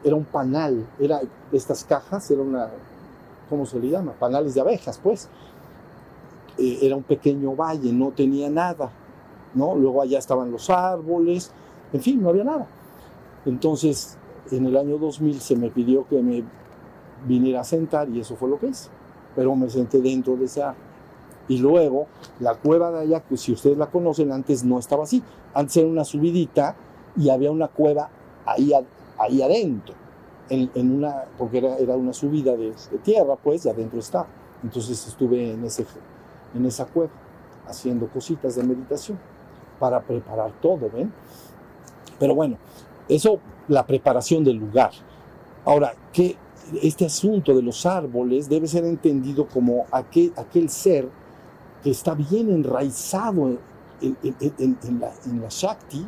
Speaker 2: un panal, estas cajas, era una, ¿cómo se le llama? Panales de abejas, pues. Era un pequeño valle, no tenía nada, ¿no? Luego allá estaban los árboles, en fin, no había nada. Entonces, en el año 2000 se me pidió que me viniera a sentar, y eso fue lo que hice. Pero me senté dentro de ese árbol. Y luego, la cueva de allá, que si ustedes la conocen, antes no estaba así. Antes era una subidita y había una cueva ahí adentro, porque era una subida de tierra, pues, y adentro estaba. Entonces estuve en esa cueva, haciendo cositas de meditación, para preparar todo, ¿ven? Pero bueno, eso, la preparación del lugar. Ahora, que este asunto de los árboles debe ser entendido como aquel ser que está bien enraizado en la Shakti,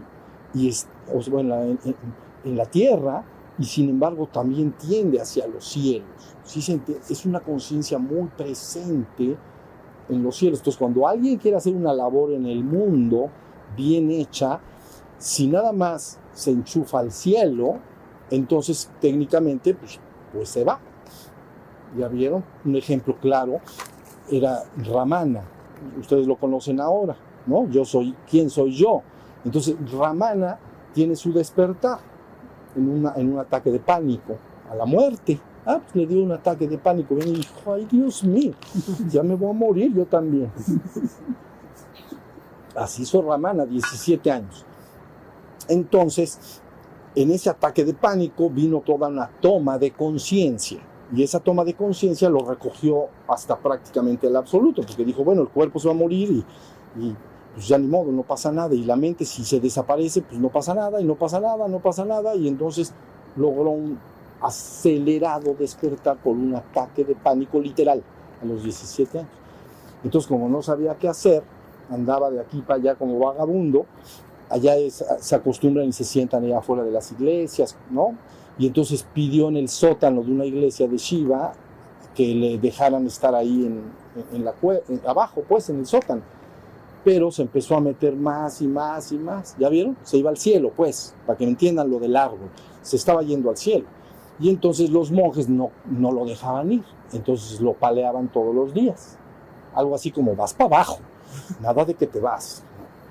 Speaker 2: en la tierra, y sin embargo también tiende hacia los cielos. ¿Sí es una conciencia muy presente en los cielos? Entonces, cuando alguien quiere hacer una labor en el mundo bien hecha, si nada más se enchufa al cielo, entonces técnicamente pues se va. ¿Ya vieron? Un ejemplo claro era Ramana. Ustedes lo conocen ahora, ¿no? ¿Quién soy yo? Entonces Ramana tiene su despertar en un ataque de pánico a la muerte. Pues le dio un ataque de pánico. Y dijo, ay, Dios mío, ya me voy a morir yo también. Así hizo Ramana, 17 años. Entonces, en ese ataque de pánico vino toda una toma de conciencia. Y esa toma de conciencia lo recogió hasta prácticamente el absoluto, porque dijo, bueno, el cuerpo se va a morir y pues ya ni modo, no pasa nada. Y la mente, si se desaparece, pues no pasa nada, y no pasa nada, no pasa nada. Y entonces logró un acelerado despertar por un ataque de pánico literal a los 17 años. Entonces, como no sabía qué hacer, andaba de aquí para allá como vagabundo. Allá se acostumbran y se sientan allá afuera de las iglesias, ¿no? Y entonces pidió en el sótano de una iglesia de Shiva que le dejaran estar ahí abajo, pues, en el sótano. Pero se empezó a meter más y más y más. ¿Ya vieron? Se iba al cielo, pues, para que entiendan lo del árbol. Se estaba yendo al cielo. Y entonces los monjes no lo dejaban ir. Entonces lo paleaban todos los días. Algo así como, vas para abajo. Nada de que te vas.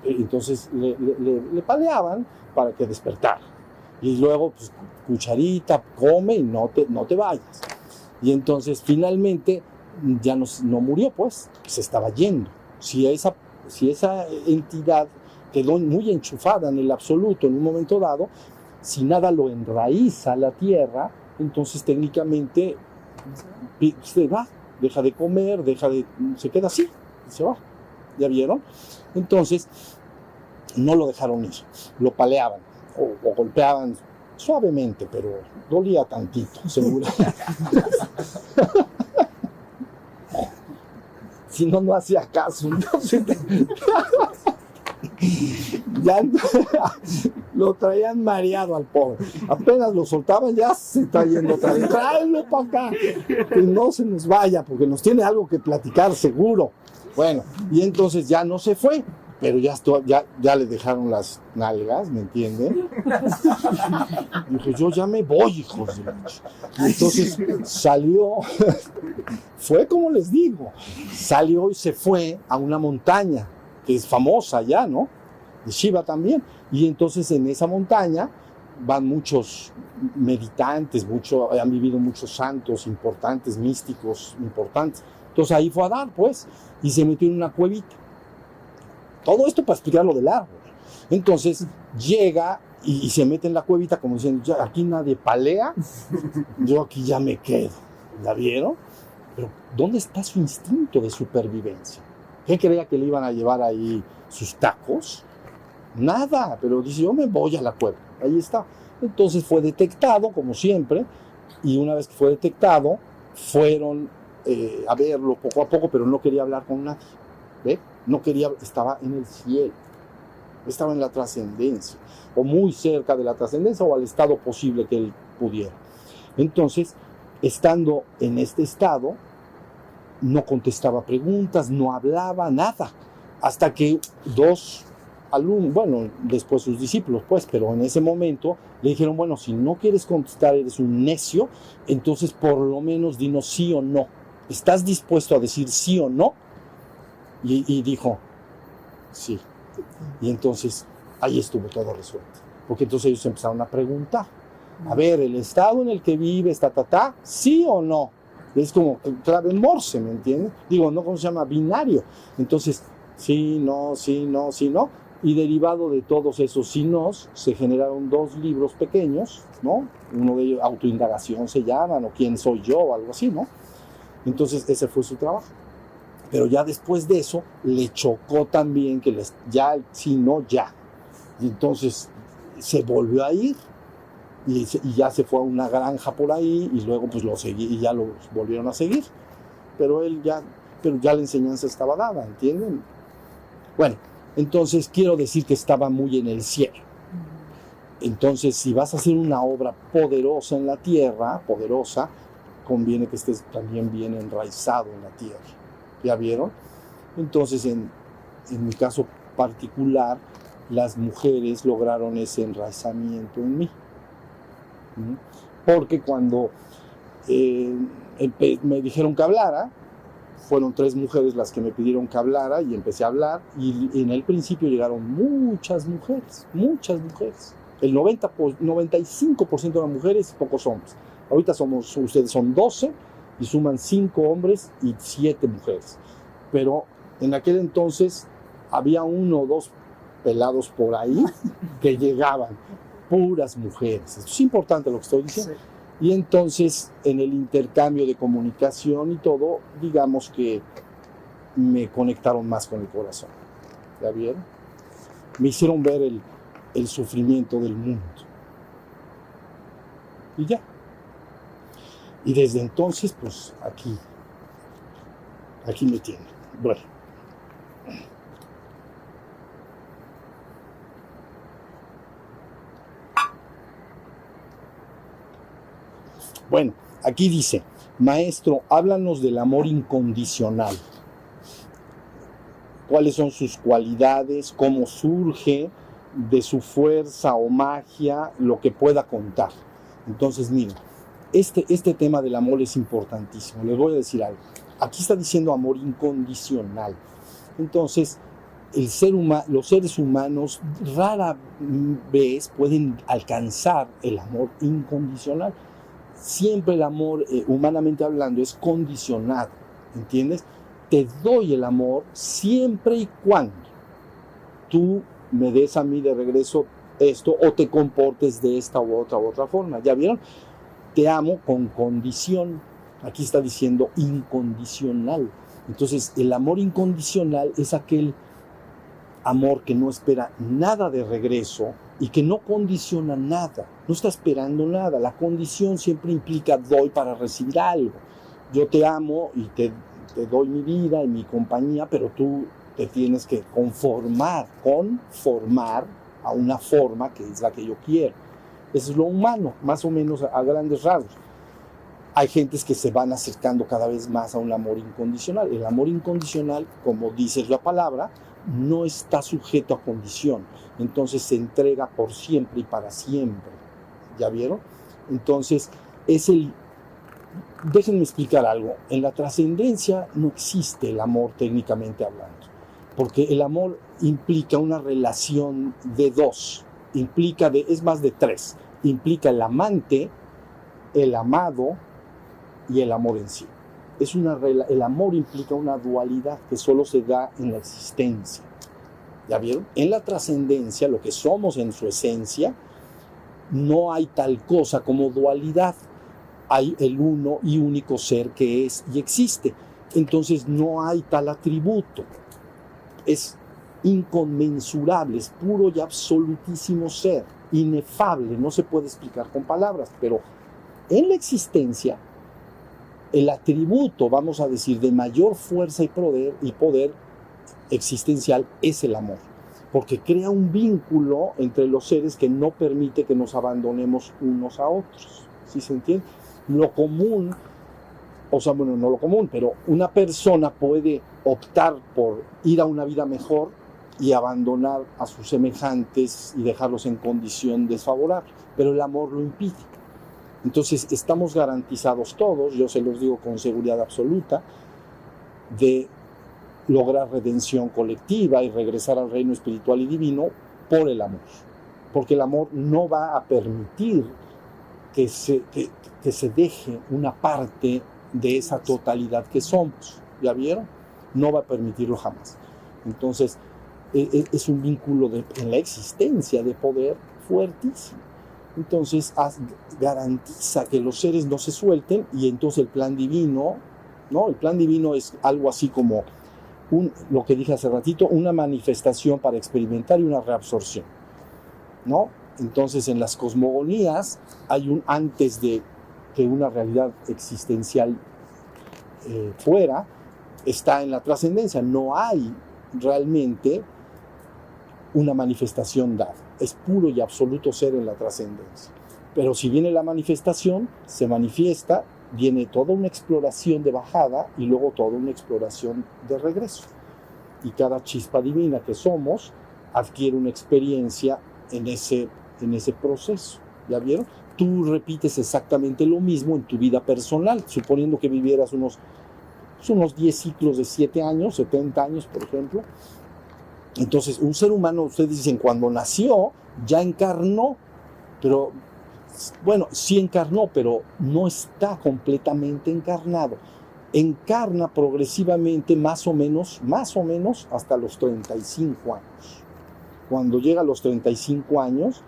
Speaker 2: Entonces le paleaban para que despertara. Y luego, pues, cucharita, come y no te vayas. Y entonces finalmente ya no murió, pues, se estaba yendo. Si esa entidad quedó muy enchufada en el absoluto en un momento dado, si nada lo enraiza a la tierra, entonces técnicamente se va, deja de comer, se queda así, se va. ¿Ya vieron? Entonces, no lo dejaron ir, lo paleaban o golpeaban suavemente, pero dolía tantito, seguro. Si no hacía caso. Entonces, ya lo traían mareado al pobre. Apenas lo soltaban, ya se está yendo otra vez. Tráelo para acá, que no se nos vaya, porque nos tiene algo que platicar seguro. Bueno, y entonces ya no se fue, pero ya le dejaron las nalgas, ¿me entienden? Dije, yo ya me voy, hijos de la... Y entonces salió, fue como les digo, salió y se fue a una montaña, que es famosa ya, ¿no? De Shiva también. Y entonces en esa montaña van muchos meditantes, han vivido muchos santos importantes, místicos importantes. Entonces ahí fue a dar, pues, y se metió en una cuevita. Todo esto para explicar lo del árbol. Entonces llega y se mete en la cuevita como diciendo, ya, aquí nadie palea, yo aquí ya me quedo. ¿La vieron? Pero ¿dónde está su instinto de supervivencia? ¿Qué creía que le iban a llevar ahí sus tacos? Nada, pero dice, yo me voy a la cueva. Ahí está. Entonces fue detectado, como siempre, y una vez que fue detectado, fueron a verlo poco a poco, pero no quería hablar con nadie. ¿Ve? No quería, estaba en el cielo, estaba en la trascendencia, o muy cerca de la trascendencia, o al estado posible que él pudiera. Entonces, estando en este estado, no contestaba preguntas, no hablaba, nada, hasta que dos alumnos, bueno, después sus discípulos, pues, pero en ese momento le dijeron, bueno, si no quieres contestar, eres un necio, entonces por lo menos dinos sí o no. ¿Estás dispuesto a decir sí o no? Y dijo, sí. Y entonces ahí estuvo todo resuelto. Porque entonces ellos empezaron a preguntar. A ver, el estado en el que vives, ¿sí o no? Es como clave Morse, ¿me entiendes? Digo, no, ¿cómo se llama? Binario. Entonces, sí, no, sí, no, sí, no. Y derivado de todos esos sí nos, se generaron dos libros pequeños, ¿no? Uno de ellos, Autoindagación se llaman, o Quién soy yo, o algo así, ¿no? Entonces, ese fue su trabajo. Pero ya después de eso, le chocó también que ya, sí, no, ya. Y entonces se volvió a ir y ya se fue a una granja por ahí y luego pues lo seguí y ya los volvieron a seguir. Pero ya la enseñanza estaba dada, ¿entienden? Bueno, entonces quiero decir que estaba muy en el cielo. Entonces, si vas a hacer una obra poderosa en la tierra, poderosa, conviene que estés también bien enraizado en la tierra. ¿Ya vieron? Entonces, en mi caso particular, las mujeres lograron ese enraizamiento en mí. Porque cuando me dijeron que hablara, fueron 3 mujeres las que me pidieron que hablara y empecé a hablar, y en el principio llegaron muchas mujeres. El 95% de las mujeres y pocos hombres. Ahorita ustedes son 12 y suman 5 hombres y 7 mujeres. Pero en aquel entonces había 1 o 2 pelados por ahí que llegaban, puras mujeres. Esto es importante lo que estoy diciendo. Sí. Y entonces en el intercambio de comunicación y todo, digamos que me conectaron más con el corazón. ¿Ya vieron? Me hicieron ver el sufrimiento del mundo. Y ya. Y desde entonces, pues aquí me tienen. Bueno, aquí dice, maestro, háblanos del amor incondicional. ¿Cuáles son sus cualidades? ¿Cómo surge? De su fuerza o magia, lo que pueda contar. Entonces, miren, este tema del amor es importantísimo. Les voy a decir algo. Aquí está diciendo amor incondicional. Entonces, los seres humanos rara vez pueden alcanzar el amor incondicional. Siempre el amor, humanamente hablando, es condicionado. ¿Entiendes? Te doy el amor siempre y cuando tú me des a mí de regreso esto o te comportes de esta u otra forma. ¿Ya vieron? Te amo con condición. Aquí está diciendo incondicional. Entonces, el amor incondicional es aquel amor que no espera nada de regreso y que no condiciona nada. No está esperando nada. La condición siempre implica doy para recibir algo. Yo te amo y te doy mi vida y mi compañía, pero tú te tienes que conformar a una forma que es la que yo quiero. Eso es lo humano, más o menos a grandes rasgos. Hay gentes que se van acercando cada vez más a un amor incondicional. El amor incondicional, como dice la palabra, no está sujeto a condición. Entonces se entrega por siempre y para siempre. ¿Ya vieron? Entonces, déjenme explicar algo. En la trascendencia no existe el amor técnicamente hablando. Porque el amor implica una relación de 2, es más de 3. Implica el amante, el amado y el amor en sí. El amor implica una dualidad que solo se da en la existencia. ¿Ya vieron? En la trascendencia, lo que somos en su esencia, no hay tal cosa como dualidad. Hay el uno y único ser que es y existe. Entonces no hay tal atributo. Es inconmensurable, es puro y absolutísimo ser, inefable, no se puede explicar con palabras, pero en la existencia, el atributo, vamos a decir, de mayor fuerza y poder existencial es el amor, porque crea un vínculo entre los seres que no permite que nos abandonemos unos a otros, ¿sí se entiende? Lo común, no lo común, pero una persona puede optar por ir a una vida mejor y abandonar a sus semejantes y dejarlos en condición desfavorable, pero el amor lo impide. Entonces estamos garantizados todos, yo se los digo con seguridad absoluta, de lograr redención colectiva y regresar al reino espiritual y divino por el amor, porque el amor no va a permitir que se deje una parte de esa totalidad que somos. ¿Ya vieron? No va a permitirlo jamás. Entonces, es un vínculo en la existencia de poder fuertísimo. Entonces, garantiza que los seres no se suelten y entonces el plan divino, ¿no? El plan divino es algo así como, lo que dije hace ratito, una manifestación para experimentar y una reabsorción, ¿no? Entonces, en las cosmogonías hay un antes de que una realidad existencial fuera, está en la trascendencia. No hay realmente una manifestación dada. Es puro y absoluto ser en la trascendencia. Pero si viene la manifestación, se manifiesta, viene toda una exploración de bajada y luego toda una exploración de regreso. Y cada chispa divina que somos adquiere una experiencia en ese proceso. ¿Ya vieron? Tú repites exactamente lo mismo en tu vida personal, suponiendo que vivieras unos 10 ciclos de 7 años, 70 años, por ejemplo. Entonces, un ser humano, ustedes dicen, cuando nació, ya encarnó, pero, bueno, sí encarnó, pero no está completamente encarnado. Encarna progresivamente más o menos, hasta los 35 años. Cuando llega a los 35 años,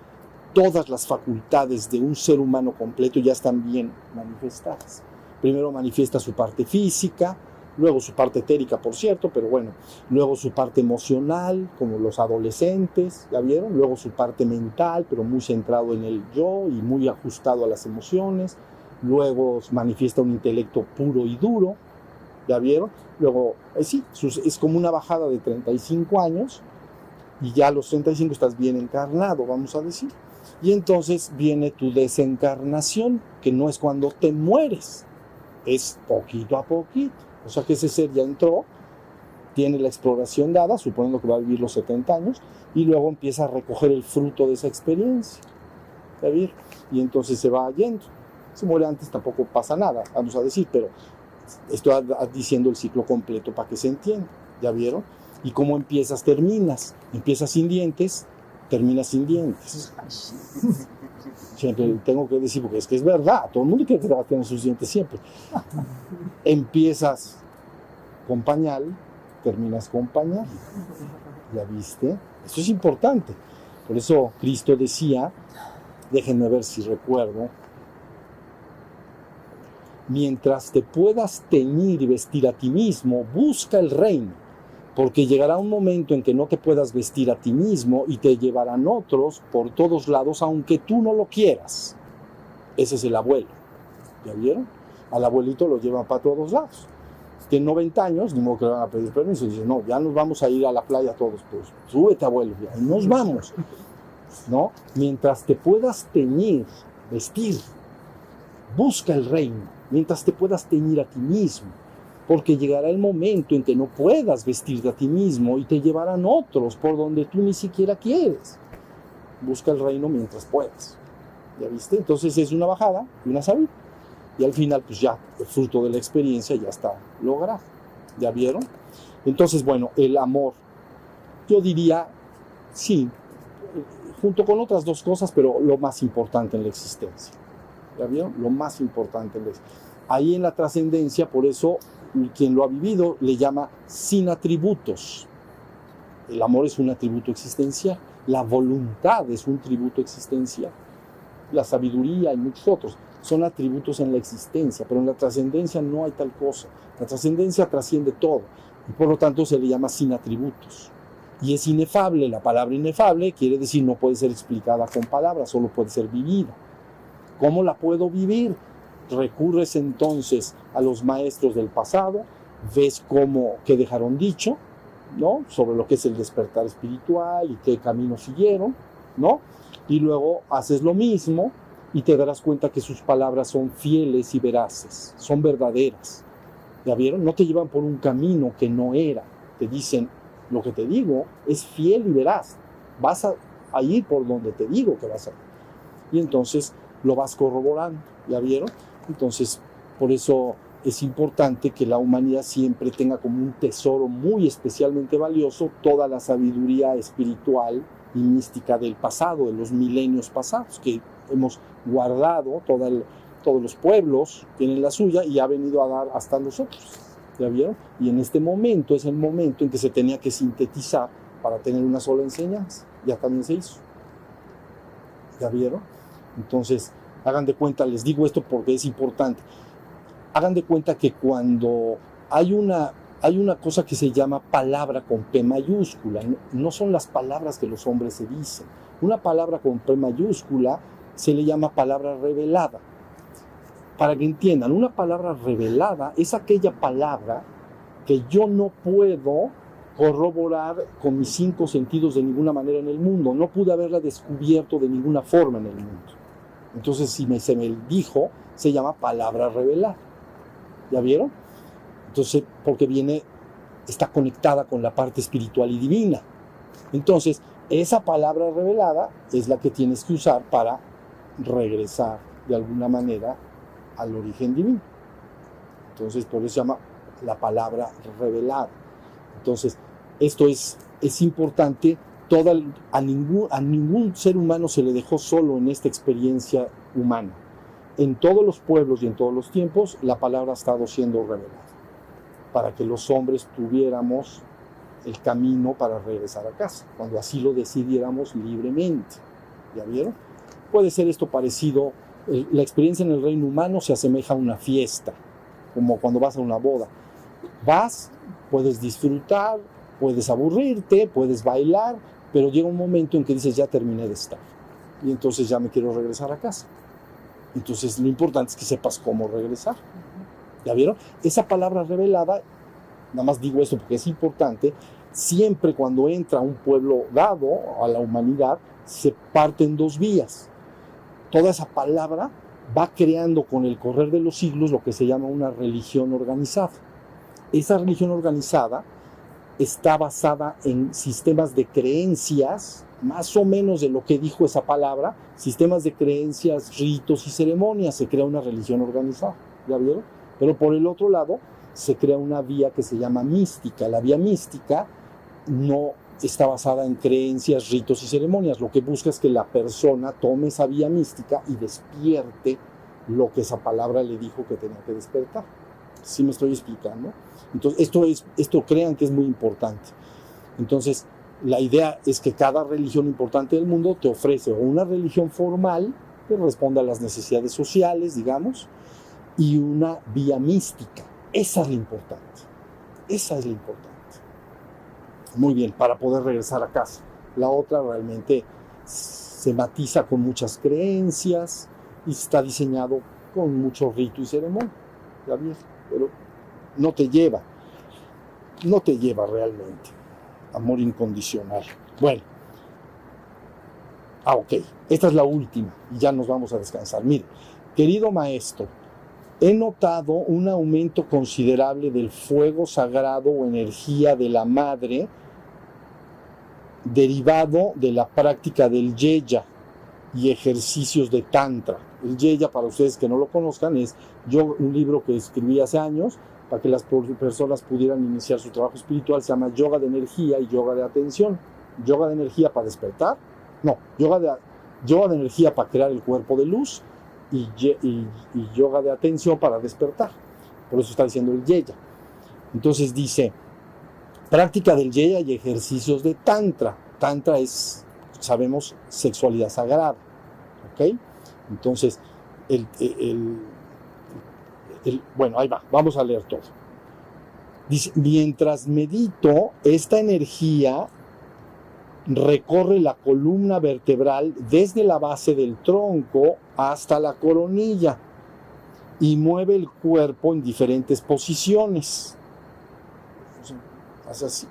Speaker 2: todas las facultades de un ser humano completo ya están bien manifestadas. Primero manifiesta su parte física, luego su parte etérica, por cierto, pero bueno, luego su parte emocional, como los adolescentes, ¿ya vieron? Luego su parte mental, pero muy centrado en el yo y muy ajustado a las emociones. Luego manifiesta un intelecto puro y duro, ¿ya vieron? Luego, sí, es como una bajada de 35 años y ya a los 35 estás bien encarnado, vamos a decir. Y entonces viene tu desencarnación, que no es cuando te mueres, es poquito a poquito. O sea que ese ser ya entró, tiene la exploración dada, suponiendo que va a vivir los 70 años, y luego empieza a recoger el fruto de esa experiencia. ¿Ya vieron? Y entonces se va yendo. Si muere antes tampoco pasa nada, vamos a decir, pero estoy diciendo el ciclo completo para que se entienda. ¿Ya vieron? Y cómo empiezas, terminas. Empiezas sin dientes, terminas sin dientes. Siempre tengo que decir, porque es que es verdad, todo el mundo quiere que va a tener sus dientes siempre. Empiezas con pañal, terminas con pañal. ¿Ya viste? Eso es importante. Por eso Cristo decía, déjenme ver si recuerdo, mientras te puedas teñir y vestir a ti mismo, busca el reino. Porque llegará un momento en que no te puedas vestir a ti mismo y te llevarán otros por todos lados, aunque tú no lo quieras. Ese es el abuelo. ¿Ya vieron? Al abuelito lo llevan para todos lados. Tiene 90 años, ni modo que le van a pedir permiso. Dice, no, ya nos vamos a ir a la playa todos. Pues súbete, abuelo, ya, y nos vamos. ¿No? Mientras te puedas teñir, vestir, busca el reino. Mientras te puedas teñir a ti mismo. Porque llegará el momento en que no puedas vestirte a ti mismo y te llevarán otros por donde tú ni siquiera quieres. Busca el reino mientras puedas. ¿Ya viste? Entonces es una bajada y una subida. Y al final, pues ya, el fruto de la experiencia ya está logrado. ¿Ya vieron? Entonces, bueno, el amor. Yo diría, sí, junto con otras dos cosas, pero lo más importante en la existencia. ¿Ya vieron? Lo más importante en la existencia. Ahí en la trascendencia, por eso, quien lo ha vivido le llama sin atributos. El amor es un atributo existencial. La voluntad es un tributo existencial. La sabiduría y muchos otros son atributos en la existencia, pero en la trascendencia no hay tal cosa. La trascendencia trasciende todo y por lo tanto se le llama sin atributos. Y es inefable. La palabra inefable quiere decir no puede ser explicada con palabras, solo puede ser vivida. ¿Cómo la puedo vivir? Recurres entonces a los maestros del pasado, ves qué dejaron dicho, ¿no? Sobre lo que es el despertar espiritual y qué camino siguieron, ¿no? Y luego haces lo mismo y te darás cuenta que sus palabras son fieles y veraces, son verdaderas. ¿Ya vieron? No te llevan por un camino que no era. Te dicen, lo que te digo es fiel y veraz. Vas a ir por donde te digo que vas a ir. Y entonces lo vas corroborando. ¿Ya vieron? Entonces, por eso es importante que la humanidad siempre tenga como un tesoro muy especialmente valioso toda la sabiduría espiritual y mística del pasado, de los milenios pasados, que hemos guardado, todos los pueblos tienen la suya y ha venido a dar hasta nosotros. ¿Ya vieron? Y en este momento es el momento en que se tenía que sintetizar para tener una sola enseñanza. Ya también se hizo. ¿Ya vieron? Entonces, hagan de cuenta, les digo esto porque es importante, hagan de cuenta que cuando hay una cosa que se llama palabra con P mayúscula, no son las palabras que los hombres se dicen, Una palabra con P mayúscula se le llama palabra revelada. Para que entiendan, una palabra revelada es aquella palabra que yo no puedo corroborar con mis 5 sentidos de ninguna manera en el mundo. No pude haberla descubierto de ninguna forma en el mundo. Entonces, si se me dijo, se llama palabra revelada. ¿Ya vieron? Entonces, porque está conectada con la parte espiritual y divina. Entonces, esa palabra revelada es la que tienes que usar para regresar de alguna manera al origen divino. Entonces, por eso se llama la palabra revelada. Entonces, esto es importante. A ningún ser humano se le dejó solo en esta experiencia humana. En todos los pueblos y en todos los tiempos, la palabra ha estado siendo revelada para que los hombres tuviéramos el camino para regresar a casa, cuando así lo decidiéramos libremente. ¿Ya vieron? Puede ser esto parecido. La experiencia en el reino humano se asemeja a una fiesta, como cuando vas a una boda. Vas, puedes disfrutar, puedes aburrirte, puedes bailar, pero llega un momento en que dices, ya terminé de estar, y entonces ya me quiero regresar a casa. Entonces lo importante es que sepas cómo regresar. ¿Ya vieron? Esa palabra revelada, nada más digo esto porque es importante, siempre cuando entra un pueblo dado a la humanidad, se parte en 2 vías. Toda esa palabra va creando con el correr de los siglos lo que se llama una religión organizada. Esa religión organizada está basada en sistemas de creencias, más o menos de lo que dijo esa palabra, sistemas de creencias, ritos y ceremonias. Se crea una religión organizada, ¿ya vieron? Pero por el otro lado, se crea una vía que se llama mística. La vía mística no está basada en creencias, ritos y ceremonias. Lo que busca es que la persona tome esa vía mística y despierte lo que esa palabra le dijo que tenía que despertar. ¿Sí me estoy explicando? Entonces, esto crean que es muy importante. Entonces, la idea es que cada religión importante del mundo te ofrece una religión formal que responda a las necesidades sociales, digamos, y una vía mística. Esa es la importante. Esa es la importante. Muy bien, para poder regresar a casa. La otra realmente se matiza con muchas creencias y está diseñado con mucho rito y ceremonia. ¿Ya ves? Pero no te lleva realmente. Amor incondicional. Bueno. Ok. Esta es la última y ya nos vamos a descansar. Mire, querido maestro, he notado un aumento considerable del fuego sagrado o energía de la madre derivado de la práctica del yeya y ejercicios de tantra. El yeya, para ustedes que no lo conozcan, es un libro que escribí hace años para que las personas pudieran iniciar su trabajo espiritual. Se llama yoga de energía y yoga de atención. Yoga de energía para despertar. No, yoga de energía para crear el cuerpo de luz y yoga de atención para despertar. Por eso está diciendo el yeya. Entonces dice, práctica del yeya y ejercicios de tantra. Tantra es, sabemos, sexualidad sagrada. ¿Ok? Entonces, bueno, ahí va, vamos a leer todo. Dice, mientras medito, esta energía recorre la columna vertebral desde la base del tronco hasta la coronilla y mueve el cuerpo en diferentes posiciones. O sea, hace así,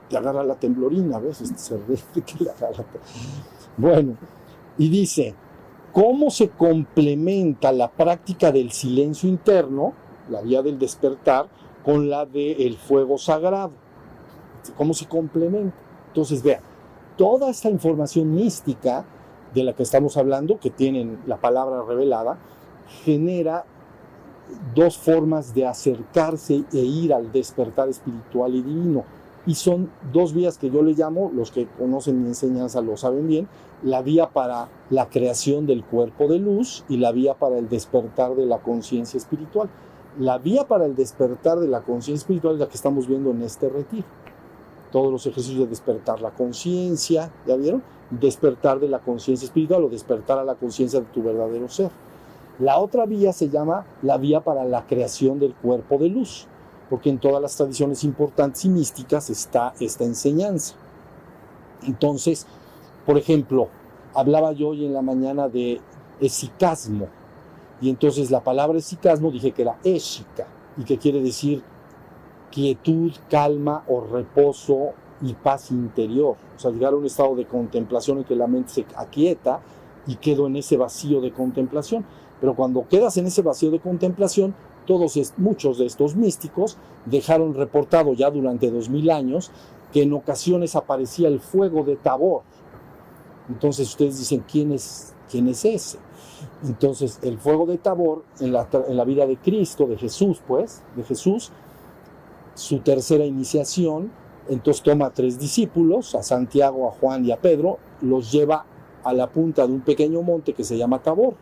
Speaker 2: te agarra la temblorina, a veces se ve que le agarra. Bueno, y dice, ¿cómo se complementa la práctica del silencio interno, la vía del despertar, con la del fuego sagrado? ¿Cómo se complementa? Entonces, vean, toda esta información mística de la que estamos hablando, que tienen la palabra revelada, genera 2 formas de acercarse e ir al despertar espiritual y divino. Y son 2 vías que yo le llamo, los que conocen mi enseñanza lo saben bien, la vía para la creación del cuerpo de luz y la vía para el despertar de la conciencia espiritual. La vía para el despertar de la conciencia espiritual es la que estamos viendo en este retiro. Todos los ejercicios de despertar la conciencia, ¿ya vieron? Despertar de la conciencia espiritual o despertar a la conciencia de tu verdadero ser. La otra vía se llama la vía para la creación del cuerpo de luz, porque en todas las tradiciones importantes y místicas está esta enseñanza. Entonces, por ejemplo, hablaba yo hoy en la mañana de esicasmo. Y entonces la palabra esicasmo dije que era ésica, y que quiere decir quietud, calma o reposo y paz interior. O sea, llegar a un estado de contemplación en que la mente se aquieta y quedo en ese vacío de contemplación. Pero cuando quedas en ese vacío de contemplación, muchos de estos místicos dejaron reportado ya durante 2000 años que en ocasiones aparecía el fuego de Tabor. Entonces ustedes dicen, ¿quién es ese? Entonces el fuego de Tabor en la vida de Cristo, de Jesús, su tercera iniciación, entonces toma a 3 discípulos, a Santiago, a Juan y a Pedro, los lleva a la punta de un pequeño monte que se llama Tabor.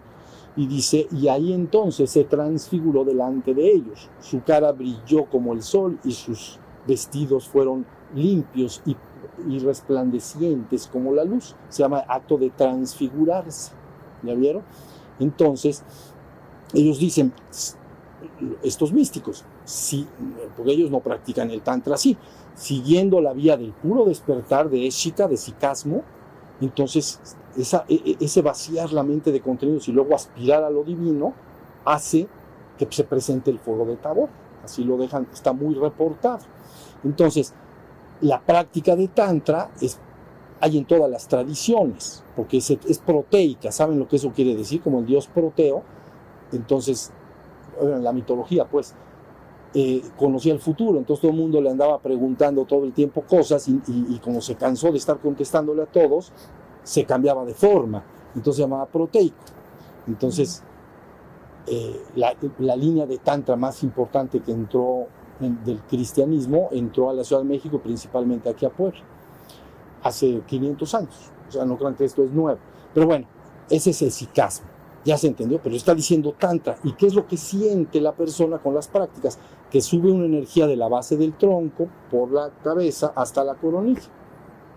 Speaker 2: Y dice, y ahí entonces se transfiguró delante de ellos. Su cara brilló como el sol y sus vestidos fueron limpios y resplandecientes como la luz. Se llama acto de transfigurarse. ¿Ya vieron? Entonces, ellos dicen, estos místicos, sí, porque ellos no practican el tantra así, siguiendo la vía del puro despertar de éshika, de sicasmo, entonces ese vaciar la mente de contenidos y luego aspirar a lo divino hace que se presente el fuego de Tabor. Así lo dejan, está muy reportado. Entonces, la práctica de tantra hay en todas las tradiciones, porque es proteica. ¿Saben lo que eso quiere decir? Como el dios Proteo. Entonces, en la mitología, pues, conocía el futuro, entonces todo el mundo le andaba preguntando todo el tiempo cosas y como se cansó de estar contestándole a todos, se cambiaba de forma, entonces se llamaba proteico. Entonces, la línea de tantra más importante que entró del cristianismo, entró a la Ciudad de México, principalmente aquí a Puebla, hace 500 años, o sea, no crean que esto es nuevo, pero bueno, ese es el sicasmo. Ya se entendió, pero está diciendo tantra. ¿Y qué es lo que siente la persona con las prácticas? Que sube una energía de la base del tronco, por la cabeza, hasta la coronilla.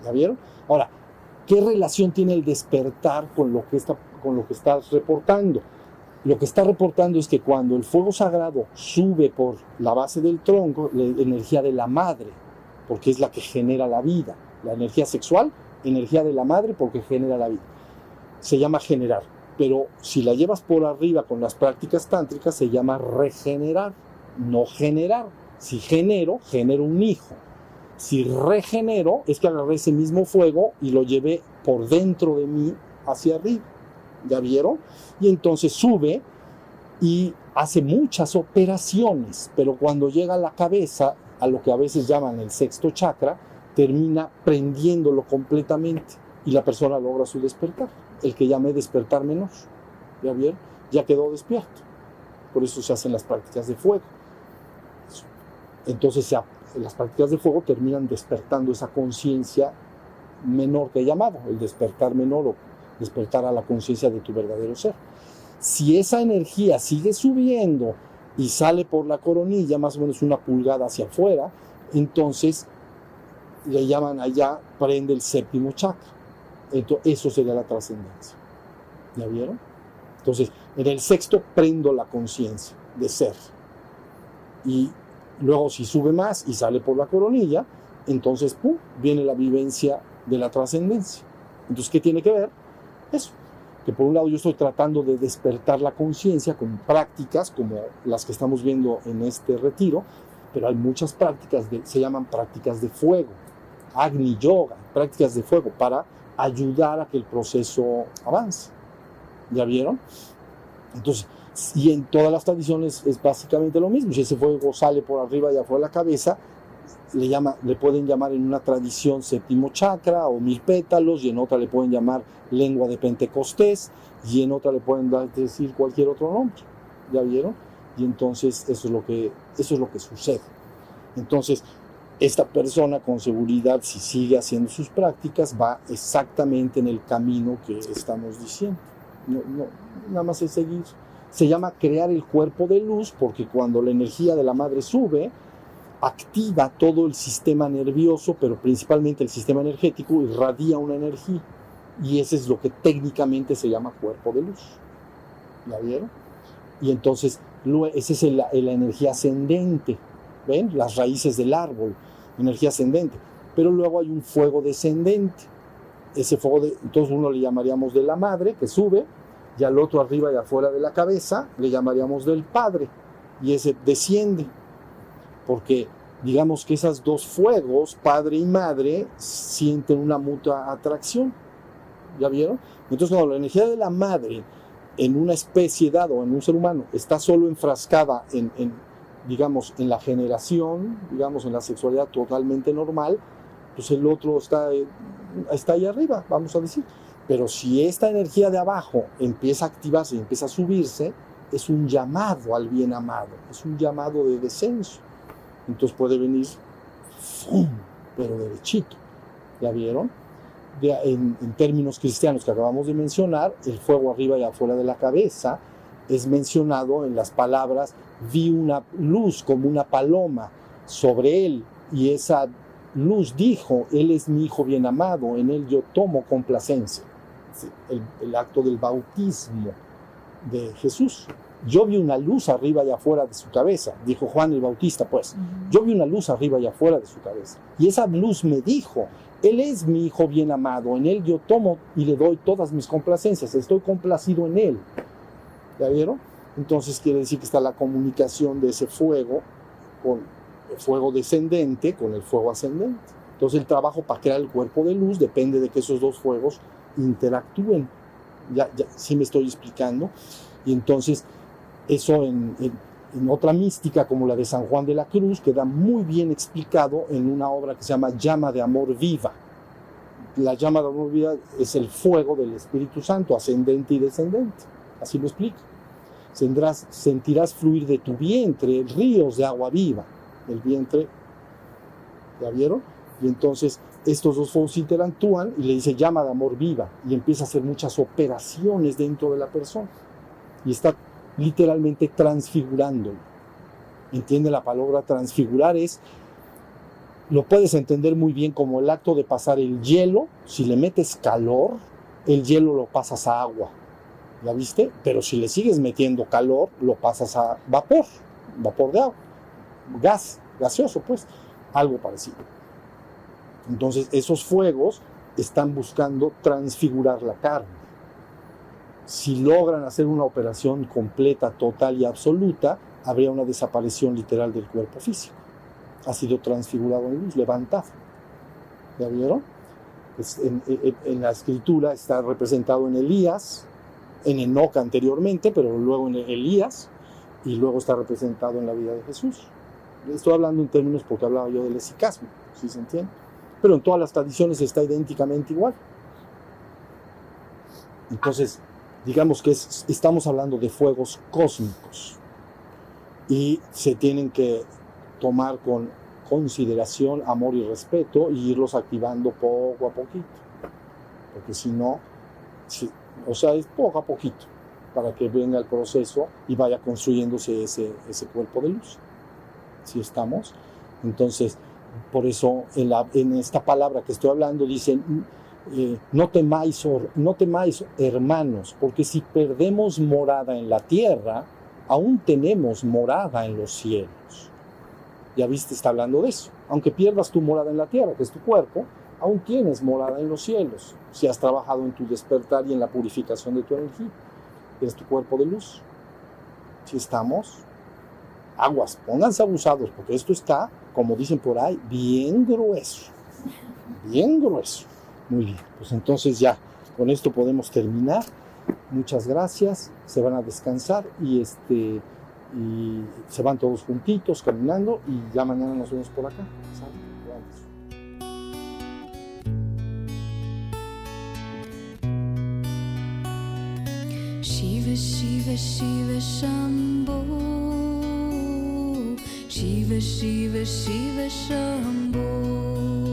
Speaker 2: ¿Ya vieron? Ahora, ¿qué relación tiene el despertar con lo que está reportando? Lo que está reportando es que cuando el fuego sagrado sube por la base del tronco, la energía de la madre, porque es la que genera la vida. La energía sexual, energía de la madre porque genera la vida. Se llama generar. Pero si la llevas por arriba con las prácticas tántricas, se llama regenerar, no generar. Si genero un hijo. Si regenero, es que agarré ese mismo fuego y lo llevé por dentro de mí hacia arriba. ¿Ya vieron? Y entonces sube y hace muchas operaciones, pero cuando llega a la cabeza, a lo que a veces llaman el sexto chakra, termina prendiéndolo completamente y la persona logra su despertar. El que llamé despertar menor, ¿ya vieron? Ya quedó despierto. Por eso se hacen las prácticas de fuego. Entonces las prácticas de fuego terminan despertando esa conciencia menor que he llamado, el despertar menor o despertar a la conciencia de tu verdadero ser. Si esa energía sigue subiendo y sale por la coronilla, más o menos 1 pulgada hacia afuera, entonces le llaman allá, prende el 7º chakra. Entonces, eso sería la trascendencia. ¿Ya vieron? Entonces, en el 6º prendo la conciencia de ser. Y luego, si sube más y sale por la coronilla, entonces, ¡pum!, viene la vivencia de la trascendencia. Entonces, ¿qué tiene que ver? Eso. Que por un lado yo estoy tratando de despertar la conciencia con prácticas como las que estamos viendo en este retiro, pero hay muchas prácticas, se llaman prácticas de fuego, Agni Yoga, prácticas de fuego para ayudar a que el proceso avance. ¿Ya vieron? Entonces, y en todas las tradiciones es básicamente lo mismo. Si ese fuego sale por arriba y afuera de la cabeza, le pueden llamar en una tradición 7º chakra o 1000 pétalos, y en otra le pueden llamar lengua de Pentecostés, y en otra le pueden decir cualquier otro nombre. ¿Ya vieron? Y entonces eso es lo que sucede. Entonces, esta persona con seguridad, si sigue haciendo sus prácticas, va exactamente en el camino que estamos diciendo. No, nada más es seguir. Se llama crear el cuerpo de luz, porque cuando la energía de la madre sube, activa todo el sistema nervioso, pero principalmente el sistema energético, irradia una energía. Y ese es lo que técnicamente se llama cuerpo de luz. ¿Ya vieron? Y entonces, esa es la energía ascendente. ¿Ven? Las raíces del árbol, energía ascendente. Pero luego hay un fuego descendente. ese fuego, entonces uno le llamaríamos de la madre, que sube, y al otro arriba y afuera de la cabeza le llamaríamos del padre, y ese desciende, porque digamos que esos dos fuegos, padre y madre, sienten una mutua atracción. ¿Ya vieron? Entonces, cuando la energía de la madre en una especie dada o en un ser humano está solo enfrascada digamos, en la generación, digamos, en la sexualidad totalmente normal, pues el otro está ahí arriba, vamos a decir. Pero si esta energía de abajo empieza a activarse y empieza a subirse, es un llamado al bien amado, es un llamado de descenso. Entonces puede venir, ¡fum!, pero derechito. ¿Ya vieron? En términos cristianos que acabamos de mencionar, el fuego arriba y afuera de la cabeza es mencionado en las palabras: vi una luz como una paloma sobre él, y esa luz dijo: él es mi hijo bien amado, en él yo tomo complacencia. El acto del bautismo de Jesús. Yo vi una luz arriba y afuera de su cabeza, dijo Juan el Bautista, pues. Yo vi una luz arriba y afuera de su cabeza. Y esa luz me dijo: él es mi hijo bien amado, en él yo tomo y le doy todas mis complacencias, estoy complacido en él. ¿Ya vieron? Entonces quiere decir que está la comunicación de ese fuego con el fuego descendente con el fuego ascendente. Entonces el trabajo para crear el cuerpo de luz depende de que esos dos fuegos interactúen. Ya sí me estoy explicando. Y entonces eso en otra mística como la de San Juan de la Cruz queda muy bien explicado en una obra que se llama Llama de Amor Viva. La llama de amor viva es el fuego del Espíritu Santo, ascendente y descendente. Así lo explica. Sentirás fluir de tu vientre ríos de agua viva. El vientre, ¿ya vieron? Y entonces estos dos fuegos interactúan y le dice llama de amor viva, y empieza a hacer muchas operaciones dentro de la persona. Y está literalmente transfigurándolo. ¿Entiende? La palabra transfigurar lo puedes entender muy bien como el acto de pasar el hielo. Si le metes calor, el hielo lo pasas a agua. ¿Ya viste? Pero si le sigues metiendo calor, lo pasas a vapor de agua. Gaseoso, pues. Algo parecido. Entonces, esos fuegos están buscando transfigurar la carne. Si logran hacer una operación completa, total y absoluta, habría una desaparición literal del cuerpo físico. Ha sido transfigurado en luz, levantado. ¿Ya vieron? En la escritura está representado en Elías, en Enoc anteriormente, pero luego en Elías, y luego está representado en la vida de Jesús. Estoy hablando en términos porque hablaba yo del esicasmo, ¿sí se entiende? Pero en todas las tradiciones está idénticamente igual. Entonces, digamos que estamos hablando de fuegos cósmicos y se tienen que tomar con consideración, amor y respeto, y irlos activando poco a poquito, porque si no, es poco a poquito para que venga el proceso y vaya construyéndose ese cuerpo de luz. ¿Sí estamos? Entonces, por eso en esta palabra que estoy hablando dicen no temáis hermanos, porque si perdemos morada en la tierra, aún tenemos morada en los cielos. Ya viste, está hablando de eso. Aunque pierdas tu morada en la tierra, que es tu cuerpo, aún tienes morada en los cielos, si has trabajado en tu despertar y en la purificación de tu energía. Es tu cuerpo de luz. ¿Sí estamos? Aguas, pónganse abusados, porque esto está, como dicen por ahí, bien grueso. Bien grueso. Muy bien, pues entonces ya, con esto podemos terminar. Muchas gracias, se van a descansar y se van todos juntitos caminando y ya mañana nos vemos por acá. ¿Saben?
Speaker 1: Shiva, Shiva, Shiva, Shambho. Shiva, Shiva, Shiva, Shambho.